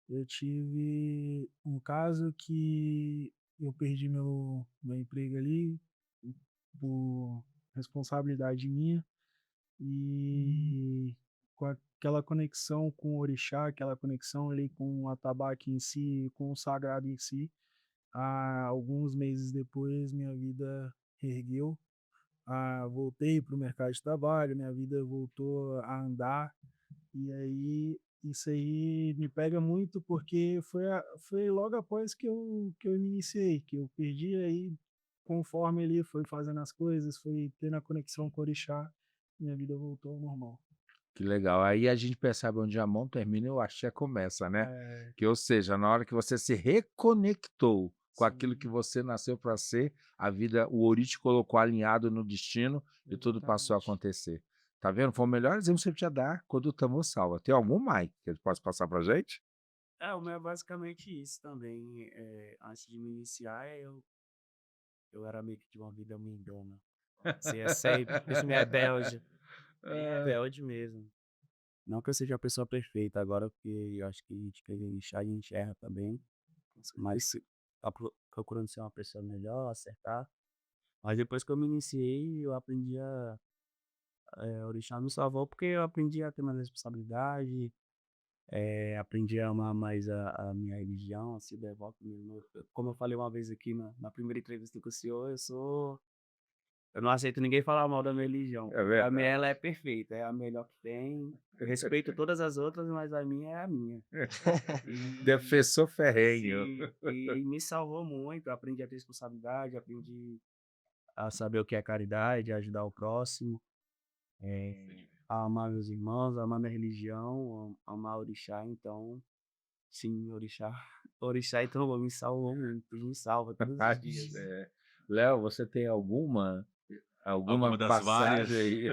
Eu tive um caso que eu perdi meu emprego ali, por responsabilidade minha, e com aquela conexão com o orixá, aquela conexão ali com o atabaque em si, com o sagrado em si, alguns meses depois minha vida reergueu, voltei para o mercado de trabalho, minha vida voltou a andar, e aí isso aí me pega muito porque foi logo após que eu me iniciei, que eu perdi aí, conforme ele foi fazendo as coisas, foi tendo a conexão com o orixá, minha vida voltou ao normal. Que legal. Aí a gente percebe onde a mão termina e o axé começa, né? É, Que, ou seja, na hora que você se reconectou com aquilo que sim, você nasceu para ser, a vida, o Ori te colocou alinhado no destino e tudo passou a exatamente. acontecer. Tá vendo? Foi o melhor exemplo que você podia dar quando o tambor salva. Tem algum, Mike, que ele possa passar pra gente? O meu é basicamente isso também. Antes de me iniciar, eu era meio que de uma vida mindona. Você é sempre esse rebelde, bem rebelde mesmo. Não que eu seja a pessoa perfeita agora, porque eu acho que a gente quer enxerga, a gente erra também, mas tá procurando ser uma pessoa melhor, acertar. Mas depois que eu me iniciei, eu aprendi o orixá me salvou porque eu aprendi a ter mais responsabilidade, aprendi a amar mais a minha religião, a ser devoto mesmo. Como eu falei uma vez aqui na primeira entrevista com o senhor, eu não aceito ninguém falar mal da minha religião, É porque a minha verdade. ela é perfeita, é a melhor que tem. Eu respeito todas as outras, mas a minha é a minha. E Defensor ferrenho. sim, e me salvou muito, eu aprendi a ter responsabilidade, aprendi a saber o que é caridade, ajudar o próximo, a amar meus irmãos, a amar minha religião, amar orixá, então, sim, orixá orixá então me salvou muito, me salva todos os dias. É. Léo, você tem alguma Alguma das várias. passagem aí?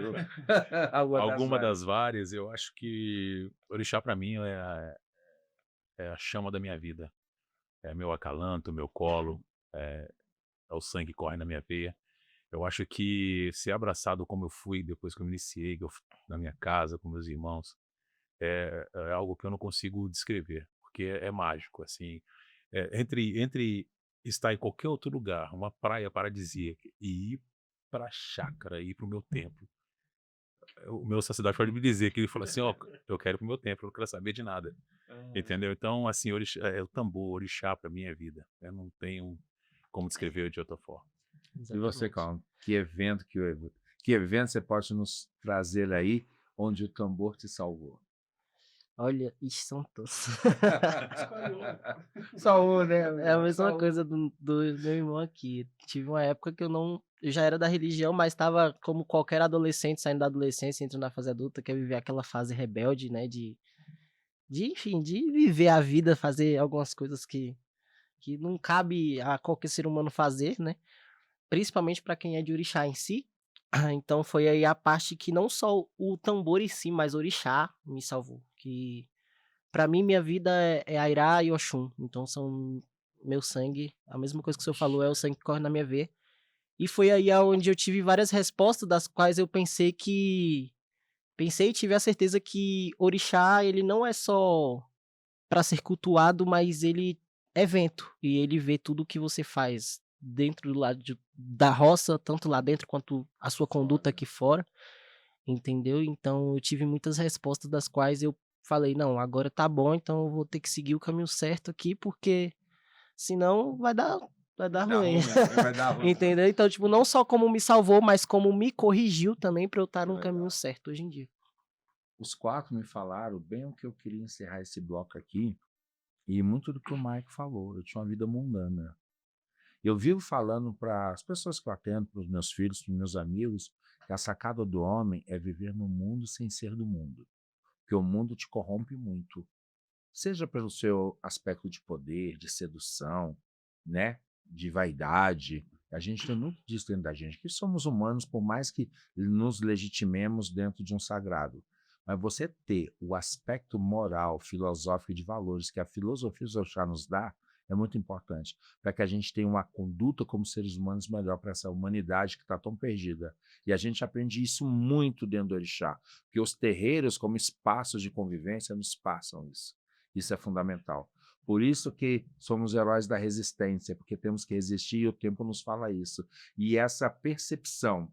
Alguma das Alguma várias. das várias, eu acho que orixá para mim é a chama da minha vida. É meu acalanto, meu colo, é o sangue que corre na minha veia. Eu acho que ser abraçado como eu fui depois que eu me iniciei, que eu na minha casa com meus irmãos, é algo que eu não consigo descrever, porque é mágico, assim. Entre estar em qualquer outro lugar, uma praia paradisíaca, e ir pra chácara, ir para o meu templo, o meu sacerdote pode me dizer que ele falou assim: "Ó, eu quero ir para o meu templo, eu não quero saber de nada", entendeu? Então, assim, o tambor, orixá para mim é vida. Eu não tenho como descrever de outra forma. E você, Exatamente. Calma, que evento você pode nos trazer aí, onde o tambor te salvou? Olha, ixi, são todos. Só um, né, É a meu? mesma Só um. coisa do meu irmão aqui. Tive uma época que eu já era da religião, mas estava como qualquer adolescente saindo da adolescência, entrando na fase adulta, quer viver aquela fase rebelde, né, enfim, de viver a vida, fazer algumas coisas que não cabe a qualquer ser humano fazer, né, principalmente para quem é de orixá em si. Então foi aí a parte que não só o tambor em si, mas orixá me salvou, que pra mim minha vida é Airá e Oxum, então são meu sangue, a mesma coisa que o senhor falou, é o sangue que corre na minha veia. E foi aí aonde eu tive várias respostas, das quais eu pensei e tive a certeza que orixá, ele não é só para ser cultuado, mas ele é vento, e ele vê tudo o que você faz dentro do lado da roça, tanto lá dentro quanto a sua conduta aqui fora, entendeu? Então eu tive muitas respostas das quais eu falei: "Não, agora tá bom, então eu vou ter que seguir o caminho certo aqui, porque senão vai dar Dá ruim". ruim, vai dar ruim. Entendeu? Então, tipo, não só como me salvou, mas como me corrigiu também pra eu estar Que no caminho legal. certo hoje em dia. Os 4 me falaram bem o que eu queria encerrar esse bloco aqui, e muito do que o Mike falou. Eu tinha uma vida mundana. Eu vivo falando para as pessoas que eu atendo, para os meus filhos, para os meus amigos, que a sacada do homem é viver no mundo sem ser do mundo, porque o mundo te corrompe muito, seja pelo seu aspecto de poder, de sedução, né, de vaidade. A gente tem muito disso dentro da gente, que somos humanos, por mais que nos legitimemos dentro de um sagrado. Mas você ter o aspecto moral, filosófico e de valores que a filosofia Xoxá nos dá é muito importante, para que a gente tenha uma conduta como seres humanos melhor para essa humanidade que está tão perdida. E a gente aprende isso muito dentro do orixá, porque os terreiros, como espaços de convivência, nos passam isso. Isso é fundamental. Por isso que somos heróis da resistência, porque temos que resistir e o tempo nos fala isso. E essa percepção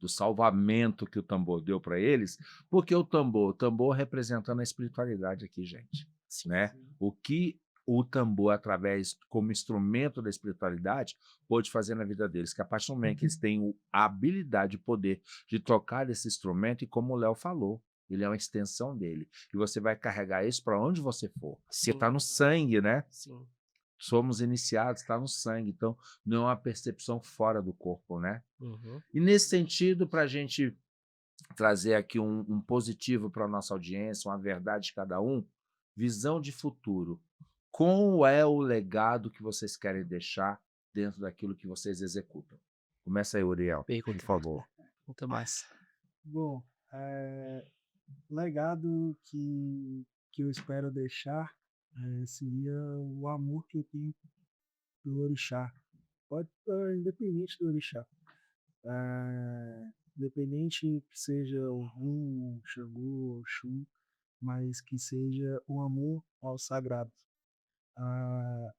do salvamento que o tambor deu para eles, porque o tambor representando a espiritualidade aqui, gente, Sim. né? O que o tambor, através, como instrumento da espiritualidade, pôde fazer na vida deles, que a partir do momento que eles têm a habilidade e poder de tocar esse instrumento, e como o Léo falou, ele é uma extensão dele, e você vai carregar isso para onde você for, porque Sim. está no sangue, né? Sim. Somos iniciados, está no sangue, então não é uma percepção fora do corpo, né? Uhum. E nesse sentido, para a gente trazer aqui um positivo para a nossa audiência, uma verdade de cada um, visão de futuro. Qual é o legado que vocês querem deixar dentro daquilo que vocês executam? Começa aí, Uriel, por Pergunta. favor. Muito mais. Bom, legado que eu espero deixar seria o amor que eu tenho pelo orixá. Pode, independente do orixá. Independente que seja o Rum, o Xangô, o Xum, mas que seja o amor ao sagrado. Ah,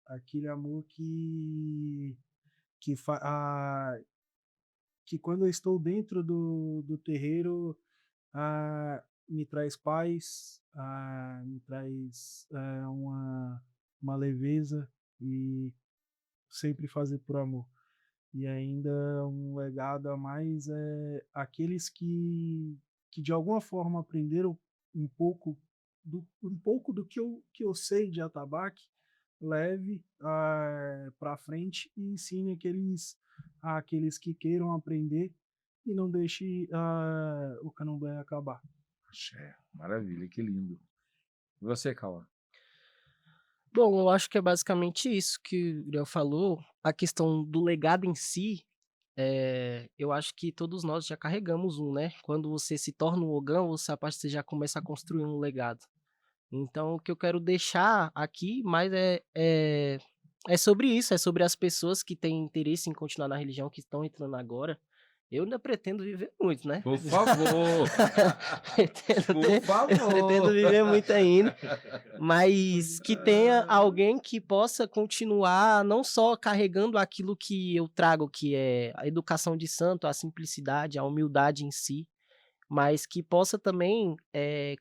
aquele amor que, fa, ah, que quando eu estou dentro do terreiro me traz paz, me traz uma leveza e sempre fazer por amor. E ainda um legado a mais é aqueles que de alguma forma aprenderam um pouco do que eu sei de atabaque, leve para frente e ensine aqueles que queiram aprender e não deixe o candomblé acabar. Axé, maravilha, que lindo. E você, Cauã? Bom, eu acho que é basicamente isso que o Uriel falou. A questão do legado em si, eu acho que todos nós já carregamos um, né? Quando você se torna um ogão, você já começa a construir um legado. Então, o que eu quero deixar aqui mais é sobre isso, é sobre as pessoas que têm interesse em continuar na religião, que estão entrando agora. Eu ainda pretendo viver muito, né? Por favor! Por Pretendo favor! viver muito ainda, mas que tenha alguém que possa continuar não só carregando aquilo que eu trago, que é a educação de santo, a simplicidade, a humildade em si, mas que possa também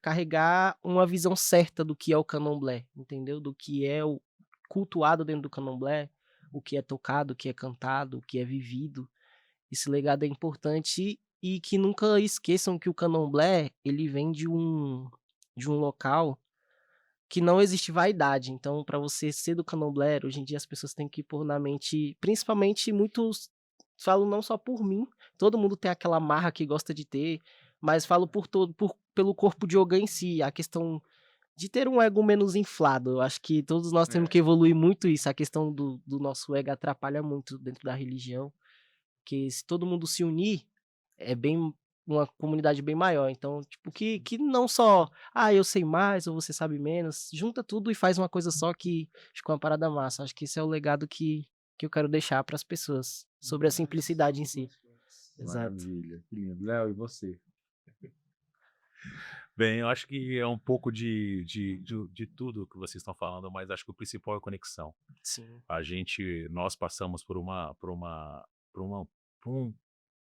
carregar uma visão certa do que é o candomblé, entendeu? Do que é o cultuado dentro do candomblé, o que é tocado, o que é cantado, o que é vivido. Esse legado é importante e que nunca esqueçam que o candomblé, ele vem de um local que não existe vaidade. Então, para você ser do candomblé, hoje em dia as pessoas têm que pôr na mente, principalmente muitos, falo não só por mim, todo mundo tem aquela marra que gosta de ter, mas falo pelo corpo de Ogã em si, a questão de ter um ego menos inflado. Eu acho que todos nós temos que evoluir muito isso, a questão do nosso ego atrapalha muito dentro da religião, que se todo mundo se unir, é bem uma comunidade bem maior. Então, tipo, que não só, eu sei mais ou você sabe menos, junta tudo e faz uma coisa só que ficou uma parada massa. Acho que esse é o legado que eu quero deixar para as pessoas, sobre a simplicidade em si. Exato. Maravilha, que lindo. Léo, e você? Bem, eu acho que é um pouco de tudo que vocês estão falando, mas acho que o principal é a conexão. Sim. Nós passamos por um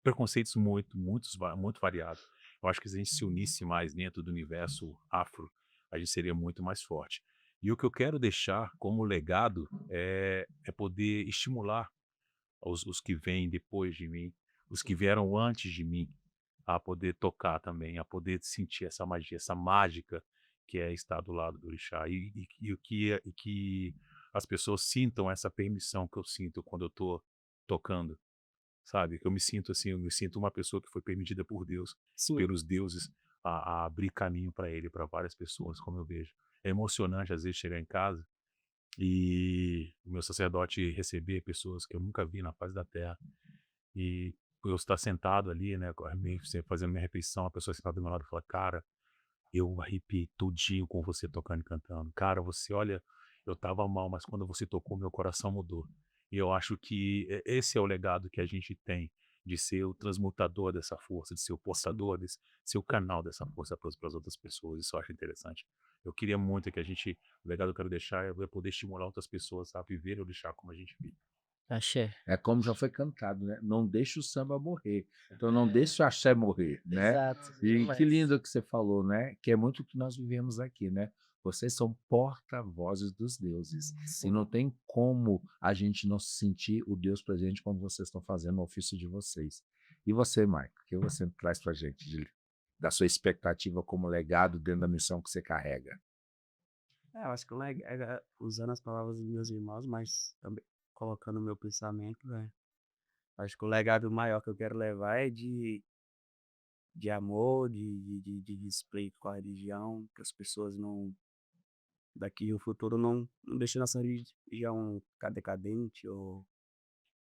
preconceitos muito variados. Eu acho que se a gente se unisse mais dentro do universo afro, a gente seria muito mais forte. E o que eu quero deixar como legado é poder estimular os que vêm depois de mim, os que vieram antes de mim, a poder tocar também, a poder sentir essa magia, essa mágica que é estar do lado do orixá. E que as pessoas sintam essa permissão que eu sinto quando eu estou tocando, sabe? Que eu me sinto assim, eu me sinto uma pessoa que foi permitida por Deus, Sim. pelos deuses, a abrir caminho para ele, para várias pessoas, como eu vejo. É emocionante, às vezes, chegar em casa e o meu sacerdote receber pessoas que eu nunca vi na face da terra. E eu estar sentado ali, né, fazendo minha refeição, a pessoa sentada do meu lado e fala, cara, eu arrepiei todinho com você tocando e cantando. Cara, você olha, eu tava mal, mas quando você tocou, meu coração mudou. E eu acho que esse é o legado que a gente tem, de ser o transmutador dessa força, de ser o portador, ser o canal dessa força para as outras pessoas. Isso eu acho interessante. Eu queria muito que o legado que eu quero deixar é poder estimular outras pessoas a viver ou deixar como a gente vive. Axé. É como já foi cantado, né? Não deixe o samba morrer. Então não deixe o axé morrer, né? Exato. E que Demais. lindo que você falou, né? Que é muito o que nós vivemos aqui, né? Vocês são porta-vozes dos deuses. E Sim. não tem como a gente não sentir o Deus presente quando vocês estão fazendo o ofício de vocês. E você, Mike, o que você traz pra gente da sua expectativa como legado dentro da missão que você carrega? Eu acho que usando as palavras dos meus irmãos, mas também colocando o meu pensamento, né? Acho que o legado maior que eu quero levar é de amor, de respeito com a religião, que as pessoas não, daqui o futuro não deixem nossa religião ficar decadente ou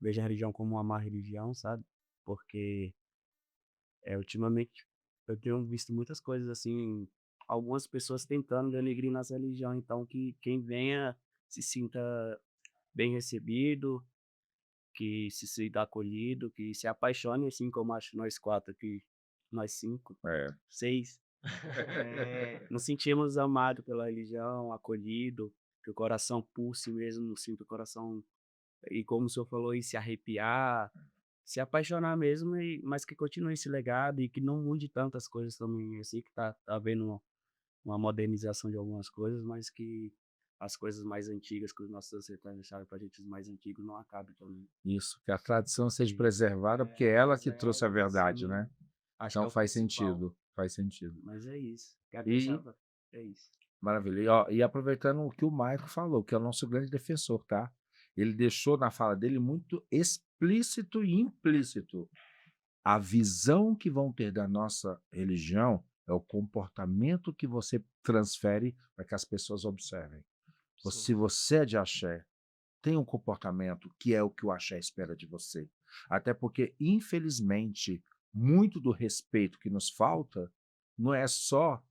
veja a religião como uma má religião, sabe? Porque ultimamente eu tenho visto muitas coisas assim, algumas pessoas tentando denegrir nossa religião, então que quem venha se sinta bem recebido, que se sinta acolhido, que se apaixone, assim como acho nós 4 aqui, nós 5, É. 6, nos sentimos amados pela religião, acolhido, que o coração pulse mesmo, sinta o coração, e como o senhor falou, e se arrepiar, se apaixonar mesmo, mas que continue esse legado e que não mude tantas coisas também, assim, que tá havendo uma modernização de algumas coisas, mas que as coisas mais antigas que os nossos ancestrais deixaram pra gente, os mais antigos, não acabem também. Isso, que a tradição seja E preservada, porque é ela que trouxe a preserve, verdade, né? sim, acho que Então é o faz principal. sentido, faz sentido. Mas é isso, quero E deixar é isso. maravilha. E, ó, e aproveitando o que o Maico falou, que é o nosso grande defensor, tá? Ele deixou na fala dele muito explícito e implícito. A visão que vão ter da nossa religião é o comportamento que você transfere para que as pessoas observem. Sim. Se você é de axé, tem um comportamento que é o que o axé espera de você. Até porque, infelizmente, muito do respeito que nos falta não é só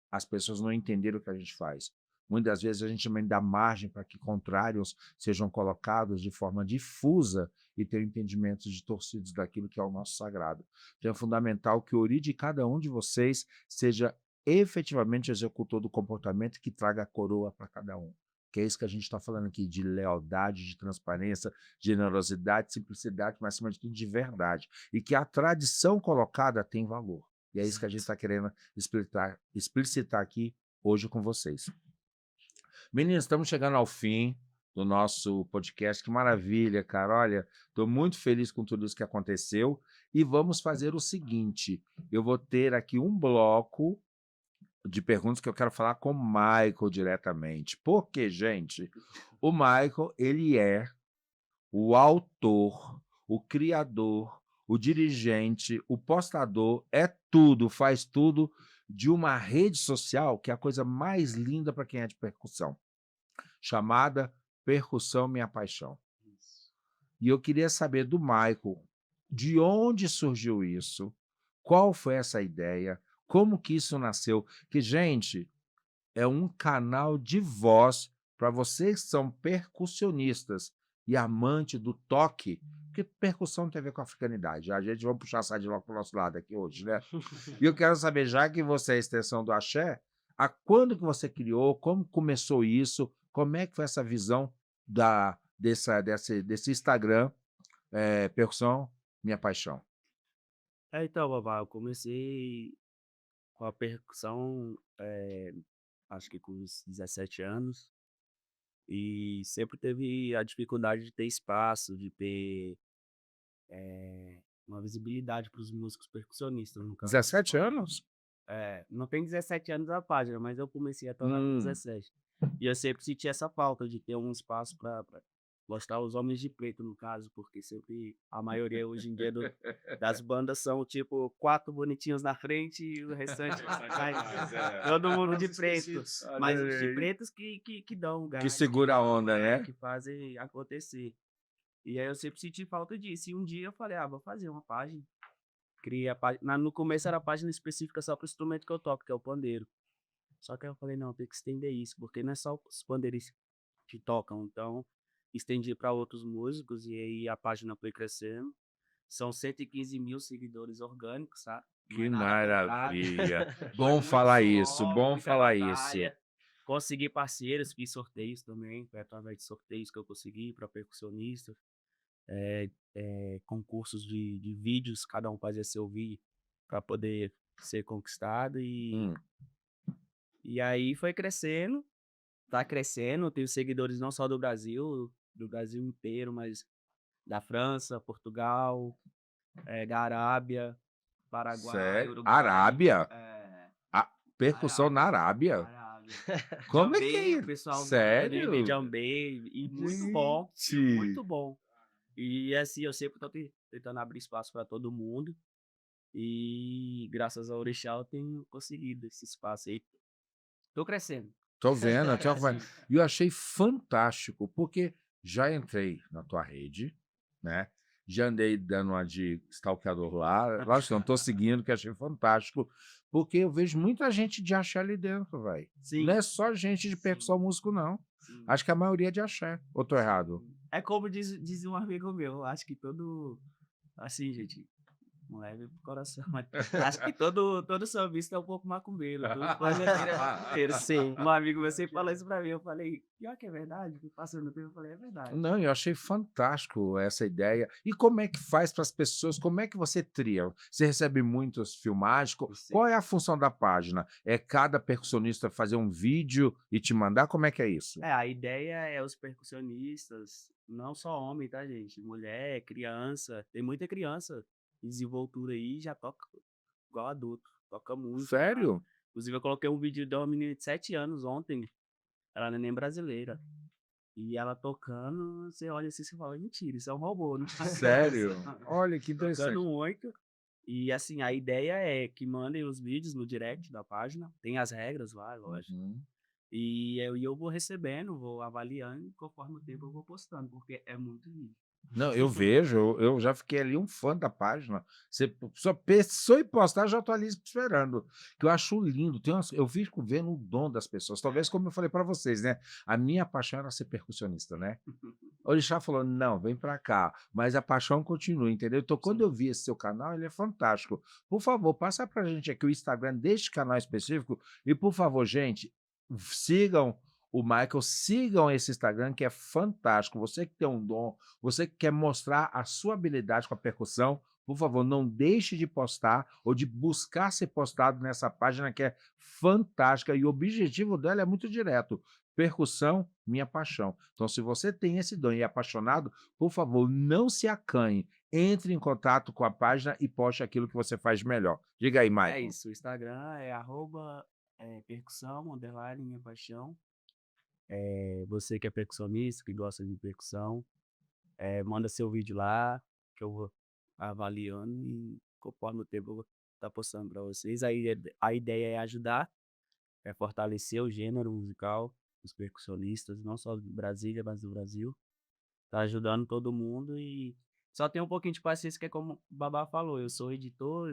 as pessoas não entenderem o que a gente faz. Muitas vezes a gente também dá margem para que contrários sejam colocados de forma difusa e ter entendimentos distorcidos daquilo que é o nosso sagrado. Então é fundamental que o ori de cada um de vocês seja efetivamente executor do comportamento que traga a coroa para cada um. Que é isso que a gente está falando aqui, de lealdade, de transparência, generosidade, simplicidade, mas acima de tudo de verdade. E que a tradição colocada tem valor. E é isso que a gente está querendo explicitar aqui hoje com vocês. Meninos, estamos chegando ao fim do nosso podcast. Que maravilha, cara. Olha, estou muito feliz com tudo isso que aconteceu. E vamos fazer o seguinte: eu vou ter aqui um bloco de perguntas que eu quero falar com o Michael diretamente. Porque, gente, o Michael, ele é o autor, o criador, o dirigente, o postador, é tudo, faz tudo de uma rede social que é a coisa mais linda para quem é de percussão, chamada Percussão Minha Paixão. E eu queria saber do Michael, de onde surgiu isso, qual foi essa ideia, como que isso nasceu, que, gente, é um canal de voz para vocês que são percussionistas e amante do toque, porque percussão tem a ver com a africanidade. A gente vai puxar a sardinha logo para o nosso lado aqui hoje, né? E eu quero saber, já que você é a extensão do axé, a quando que você criou, como começou isso, como é que foi essa visão desse Instagram, Percussão Minha Paixão? Então, babá, eu comecei com a percussão, acho que com uns 17 anos, e sempre teve a dificuldade de ter espaço, de ter uma visibilidade para os músicos percussionistas, no caso. 17 anos? Não tem 17 anos a página, mas eu comecei a tocar com 17. E eu sempre senti essa falta de ter um espaço para mostrar os homens de preto, no caso, porque sempre a maioria hoje em dia das bandas são, tipo, 4 bonitinhos na frente e o restante todo mundo de preto. Mas os de pretos que dão Que gás, segura a onda, né? que fazem acontecer. E aí eu sempre senti falta disso. E um dia eu falei, vou fazer uma página. Criei a página. No começo era a página específica só pro instrumento que eu toco, que é o pandeiro. Só que aí eu falei, não, tem que estender isso, porque não é só os pandeiristas que tocam. Então, estendi para outros músicos e aí a página foi crescendo. São 115 mil seguidores orgânicos, sabe? Não Que é nada maravilha. comprado. Bom Muito falar suor, isso, bom muita falar isso. batalha. Consegui parceiros, fiz sorteios também, foi através de sorteios que eu consegui para percussionistas. Concursos de vídeos, cada um fazia seu vídeo para poder ser conquistado e aí foi crescendo, tá crescendo, tenho seguidores não só do Brasil inteiro, mas da França, Portugal, da Arábia, Paraguai, Sério? Uruguai. Arábia? Percussão na Arábia? Arábia. Como é que é Jambê, o isso? pessoal Sério? de Jambê, e muito bom, Gente. muito bom. E assim, eu sempre tô tentando abrir espaço para todo mundo. E graças ao Orixá eu tenho conseguido esse espaço aí. Tô crescendo. Tô vendo, e eu achei fantástico, porque já entrei na tua rede, né? Já andei dando uma de stalkeador lá. Lógico que eu não tô seguindo, que achei fantástico, porque eu vejo muita gente de axé ali dentro, velho. Sim. Não é só gente de percussão músico, não. Sim. Acho que a maioria é de axé. Ou tô errado? É como diz um amigo meu, acho que todo. Assim, gente, não leve pro coração, mas acho que todo sambista é um pouco macumbeiro. Todo planejamento é macumbeiro. Sim. Um amigo meu sempre falou isso pra mim. Eu falei, pior que é verdade, que passando no tempo, eu falei, é verdade. Não, eu achei fantástico essa ideia. E como é que faz para as pessoas? Como é que você tria? Você recebe muitos filmagens? Sim. Qual é a função da página? É cada percussionista fazer um vídeo e te mandar? Como é que é isso? A ideia é os percussionistas, não só homem, tá, gente? Mulher, criança. Tem muita criança em desenvoltura aí, já toca igual adulto. Toca muito. Sério? Inclusive, eu coloquei um vídeo de uma menina de 7 anos ontem. Ela não é nem brasileira. E ela tocando, você olha assim e fala, mentira, isso é um robô. Não Sério? Olha que interessante. Tocando muito. E assim, a ideia é que mandem os vídeos no direct da página. Tem as regras lá, lógico. Uhum. E eu vou recebendo, vou avaliando, e conforme o tempo eu vou postando, porque é muito vídeo. Não, eu vejo, eu já fiquei ali um fã da página. Você só pensou em postar, já tô ali esperando. Que eu acho lindo. Eu fico vendo o dom das pessoas. Talvez, como eu falei para vocês, né? A minha paixão era ser percussionista, né? O Orixá falou, não, vem para cá. Mas a paixão continua, entendeu? Então, quando eu vi esse seu canal, ele é fantástico. Por favor, passa pra gente aqui o Instagram deste canal específico. E, por favor, gente, sigam o Michael, sigam esse Instagram que é fantástico. Você que tem um dom, você que quer mostrar a sua habilidade com a percussão, por favor, não deixe de postar ou de buscar ser postado nessa página que é fantástica e o objetivo dela é muito direto. Percussão, minha paixão. Então, se você tem esse dom e é apaixonado, por favor, não se acanhe. Entre em contato com a página e poste aquilo que você faz melhor. Diga aí, Michael. É isso, o Instagram é @percussão, _ minha paixão. Você que é percussionista, que gosta de percussão, manda seu vídeo lá, que eu vou avaliando e conforme o tempo eu vou estar postando para vocês. Aí a ideia é ajudar, é fortalecer o gênero musical, os percussionistas, não só de Brasília, mas do Brasil. Tá ajudando todo mundo e só tem um pouquinho de paciência, que é como o Babá falou, eu sou editor,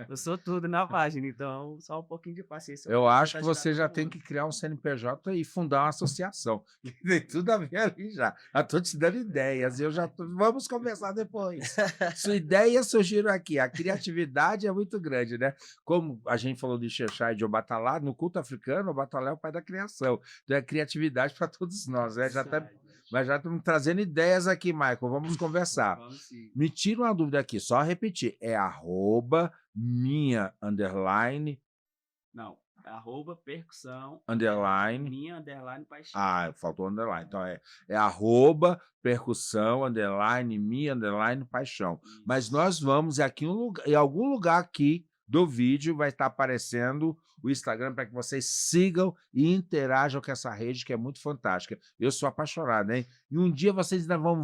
eu sou tudo na página, então só um pouquinho de paciência. Eu acho que tento ajudar você já todo tem mundo. que criar um CNPJ e fundar uma associação. Que tem tudo a ver ali já. Já estou te dando ideias. Vamos conversar depois. Sua ideia surgiram aqui. A criatividade é muito grande, né? Como a gente falou de Xexá e de Obatalá, no culto africano, Obatalá é o pai da criação. Então é criatividade para todos nós, né? Mas já estamos trazendo ideias aqui, Michael. Vamos conversar. Vamos sim. Me tira uma dúvida aqui, só repetir. É @minha_. Não, @percussão, Underline. minha _ paixão. Faltou underline. Então é @percussão, _ minha _ paixão. Mas nós vamos aqui em algum lugar aqui do vídeo vai estar aparecendo o Instagram para que vocês sigam e interajam com essa rede que é muito fantástica. Eu sou apaixonado, hein? E um dia vocês ainda vão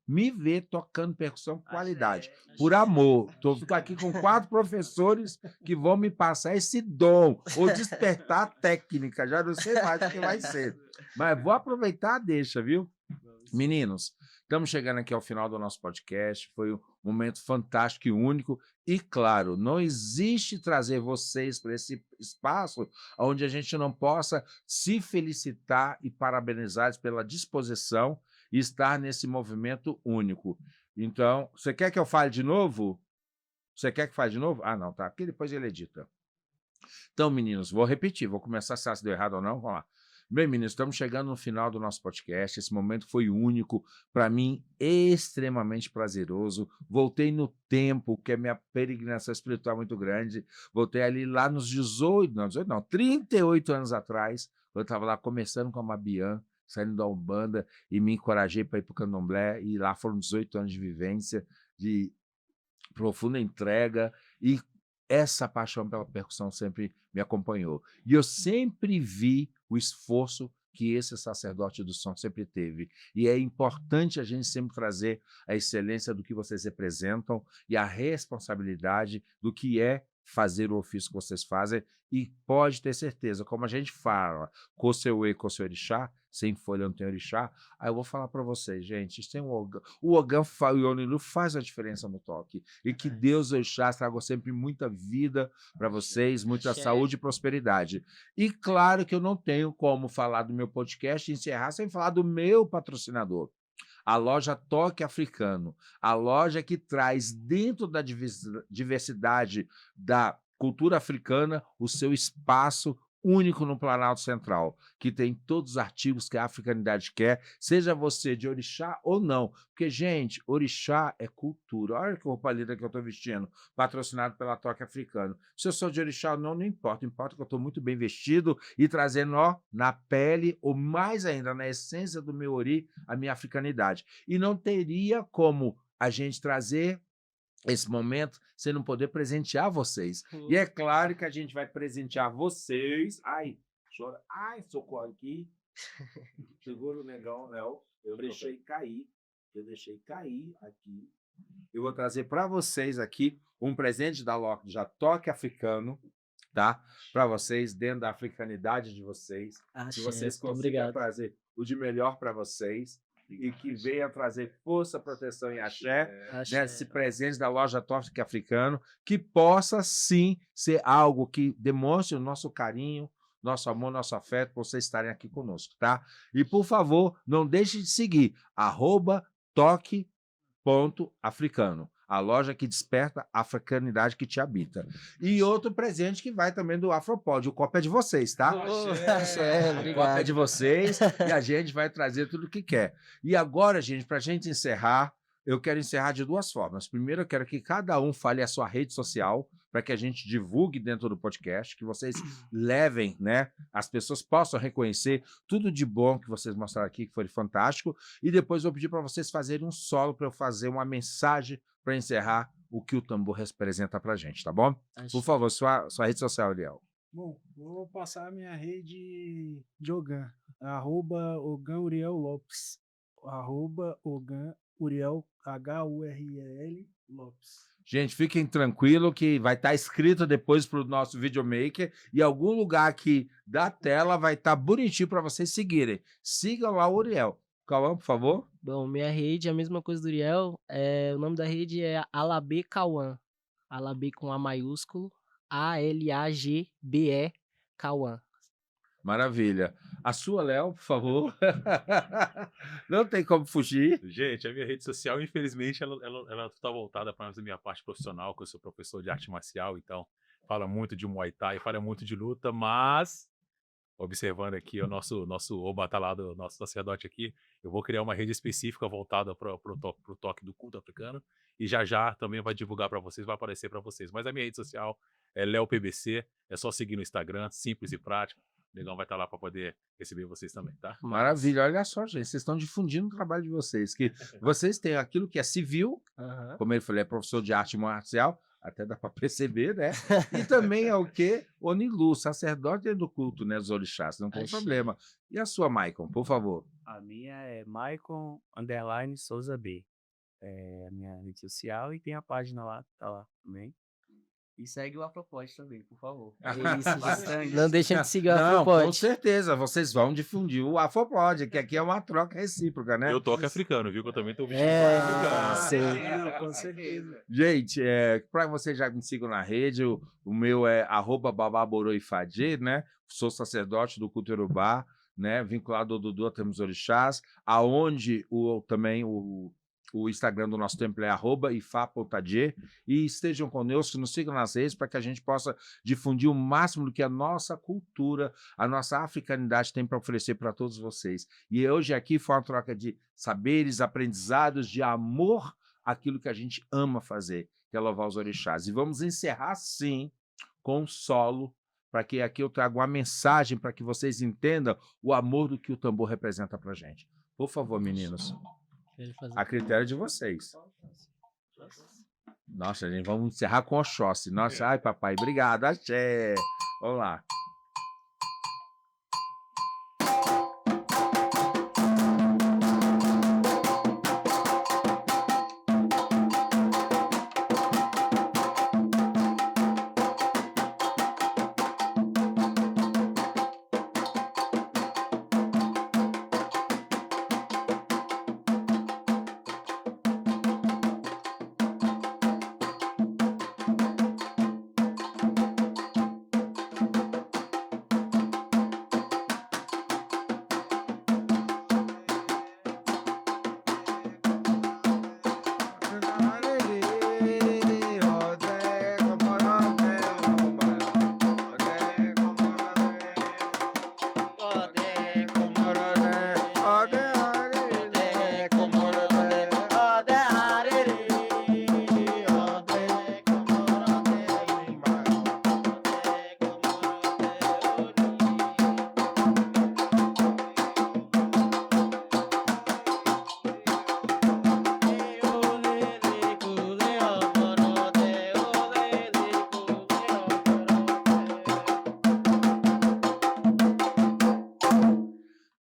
me ver tocando percussão com qualidade. Por amor. Estou aqui com 4 professores que vão me passar esse dom, ou despertar a técnica. Já não sei mais o que vai ser. Mas vou aproveitar a deixa, viu? Meninos, estamos chegando aqui ao final do nosso podcast. Foi um momento fantástico e único. E, claro, não existe trazer vocês para esse espaço onde a gente não possa se felicitar e parabenizar pela disposição e estar nesse movimento único. Então, você quer que eu fale de novo? Você quer que fale de novo? Ah, não, tá. Porque depois ele edita. Então, meninos, vou repetir. Vou começar, se deu errado ou não. Vamos lá. Bem, meninos, estamos chegando no final do nosso podcast. Esse momento foi único, para mim, extremamente prazeroso. Voltei no tempo, que a minha peregrinação espiritual é muito grande. Voltei ali lá nos 38 anos atrás, eu estava lá começando com a Mabian, saindo da Umbanda, e me encorajei para ir para o Candomblé, e lá foram 18 anos de vivência, de profunda entrega, e essa paixão pela percussão sempre me acompanhou. E eu sempre vi o esforço que esse sacerdote do som sempre teve. E é importante a gente sempre trazer a excelência do que vocês representam e a responsabilidade do que é fazer o ofício que vocês fazem. E pode ter certeza, como a gente fala, Koseuê, Koseorixá, sem folha não tem orixá. Aí eu vou falar para vocês, gente, tem um Ogã. O Ogã e o Onilu faz a diferença no toque. E que Deus, o Orixá, traga sempre muita vida para vocês, muita saúde e prosperidade. E claro que eu não tenho como falar do meu podcast e encerrar sem falar do meu patrocinador. A loja Toque Africano, a loja que traz dentro da diversidade da cultura africana o seu espaço único no Planalto Central, que tem todos os artigos que a africanidade quer, seja você de orixá ou não. Porque, gente, orixá é cultura. Olha que roupa linda que eu estou vestindo, patrocinado pela Toque Africano. Se eu sou de orixá ou não, não importa. Importa que eu estou muito bem vestido e trazendo, ó, na pele, ou mais ainda, na essência do meu ori, a minha africanidade. E não teria como a gente trazer esse momento, você não poder presentear vocês. E é claro que a gente vai presentear vocês. Ai, chora. Ai, socorro aqui. Segura o negão, Léo. Eu deixei cair aqui. Eu vou trazer para vocês aqui um presente da loja Toque Africano, tá? Para vocês, dentro da africanidade de vocês. Se vocês conseguirem trazer o de melhor para vocês. E que venha trazer força, proteção e axé, nesse presente da loja Toque Africano, que possa, sim, ser algo que demonstre o nosso carinho, nosso amor, nosso afeto, por vocês estarem aqui conosco, tá? E, por favor, não deixe de seguir, @toque.africano. A loja que desperta a africanidade que te habita. E outro presente que vai também do Afropod. O copo é de vocês, tá? O copo é de vocês e a gente vai trazer tudo o que quer. E agora, gente, para a gente encerrar, eu quero encerrar de 2 formas. Primeiro, eu quero que cada um fale a sua rede social para que a gente divulgue dentro do podcast, que vocês levem, né? As pessoas possam reconhecer tudo de bom que vocês mostraram aqui, que foi fantástico. E depois eu vou pedir para vocês fazerem um solo para eu fazer uma mensagem para encerrar o que o tambor representa para a gente, tá bom? Por favor, sua rede social, Eliel. Bom, vou passar a minha rede de Ogã, @Ogã Uriel Lopes, @Ogã Uriel, HUREL Lopes. Gente, fiquem tranquilos que vai estar escrito depois para o nosso videomaker e algum lugar aqui da tela vai estar bonitinho para vocês seguirem. Sigam lá o Uriel. Cauã, por favor. Bom, minha rede é a mesma coisa do Uriel. O nome da rede é Alabê Cauã. Alabê com A maiúsculo, ALAGBE Cauã. Maravilha. A sua, Léo, por favor. Não tem como fugir. Gente, a minha rede social, infelizmente, ela está voltada para a minha parte profissional, que eu sou professor de arte marcial, então fala muito de Muay Thai, fala muito de luta, mas observando aqui o nosso Oba tá lá, do nosso sacerdote aqui, eu vou criar uma rede específica voltada para o toque do culto africano e já também vai divulgar para vocês, vai aparecer para vocês. Mas a minha rede social é LeoPBC, é só seguir no Instagram, simples e prático. O Negão vai estar lá para poder receber vocês também, tá? Maravilha, olha só, gente, vocês estão difundindo o trabalho de vocês, que vocês têm aquilo que é civil, como ele falou, é professor de arte marcial, Até dá para perceber, né? E também é o quê? Onilu, sacerdote do culto, né? Dos orixás, não tem Axé. problema. E a sua, Maicon, por favor? A minha é Maicon_Souza B. É a minha rede social e tem a página lá, tá lá também. E segue o Afropod também, por favor. Isso, Bastante. não deixa de seguir o Não, com Afropod. certeza, vocês vão difundir o Afropod, que aqui é uma troca recíproca, né? Eu toco africano, viu? Que eu também tô vestindo É, africano. sim. Com certeza. Gente, para vocês já me sigam na rede, o meu é @bababoroifadie, né? Sou sacerdote do culto Yorubá, né? Vinculado ao Dudu, temos orixás, aonde também o Instagram do nosso templo é @ifapotadie, e estejam conosco, nos sigam nas redes para que a gente possa difundir o máximo do que a nossa cultura, a nossa africanidade tem para oferecer para todos vocês. E hoje aqui foi uma troca de saberes, aprendizados, de amor àquilo que a gente ama fazer, que é louvar os orixás. E vamos encerrar, sim, com um solo, para que aqui eu traga uma mensagem para que vocês entendam o amor do que o tambor representa para a gente. Por favor, meninos. A critério de vocês. Nossa, gente, vamos encerrar com Oxóssi. Nossa, ai, papai, obrigado, axé. Vamos lá.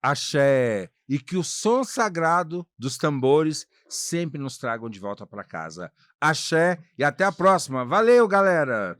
Axé, e que o som sagrado dos tambores sempre nos tragam de volta para casa. Axé, e até a próxima. Valeu, galera!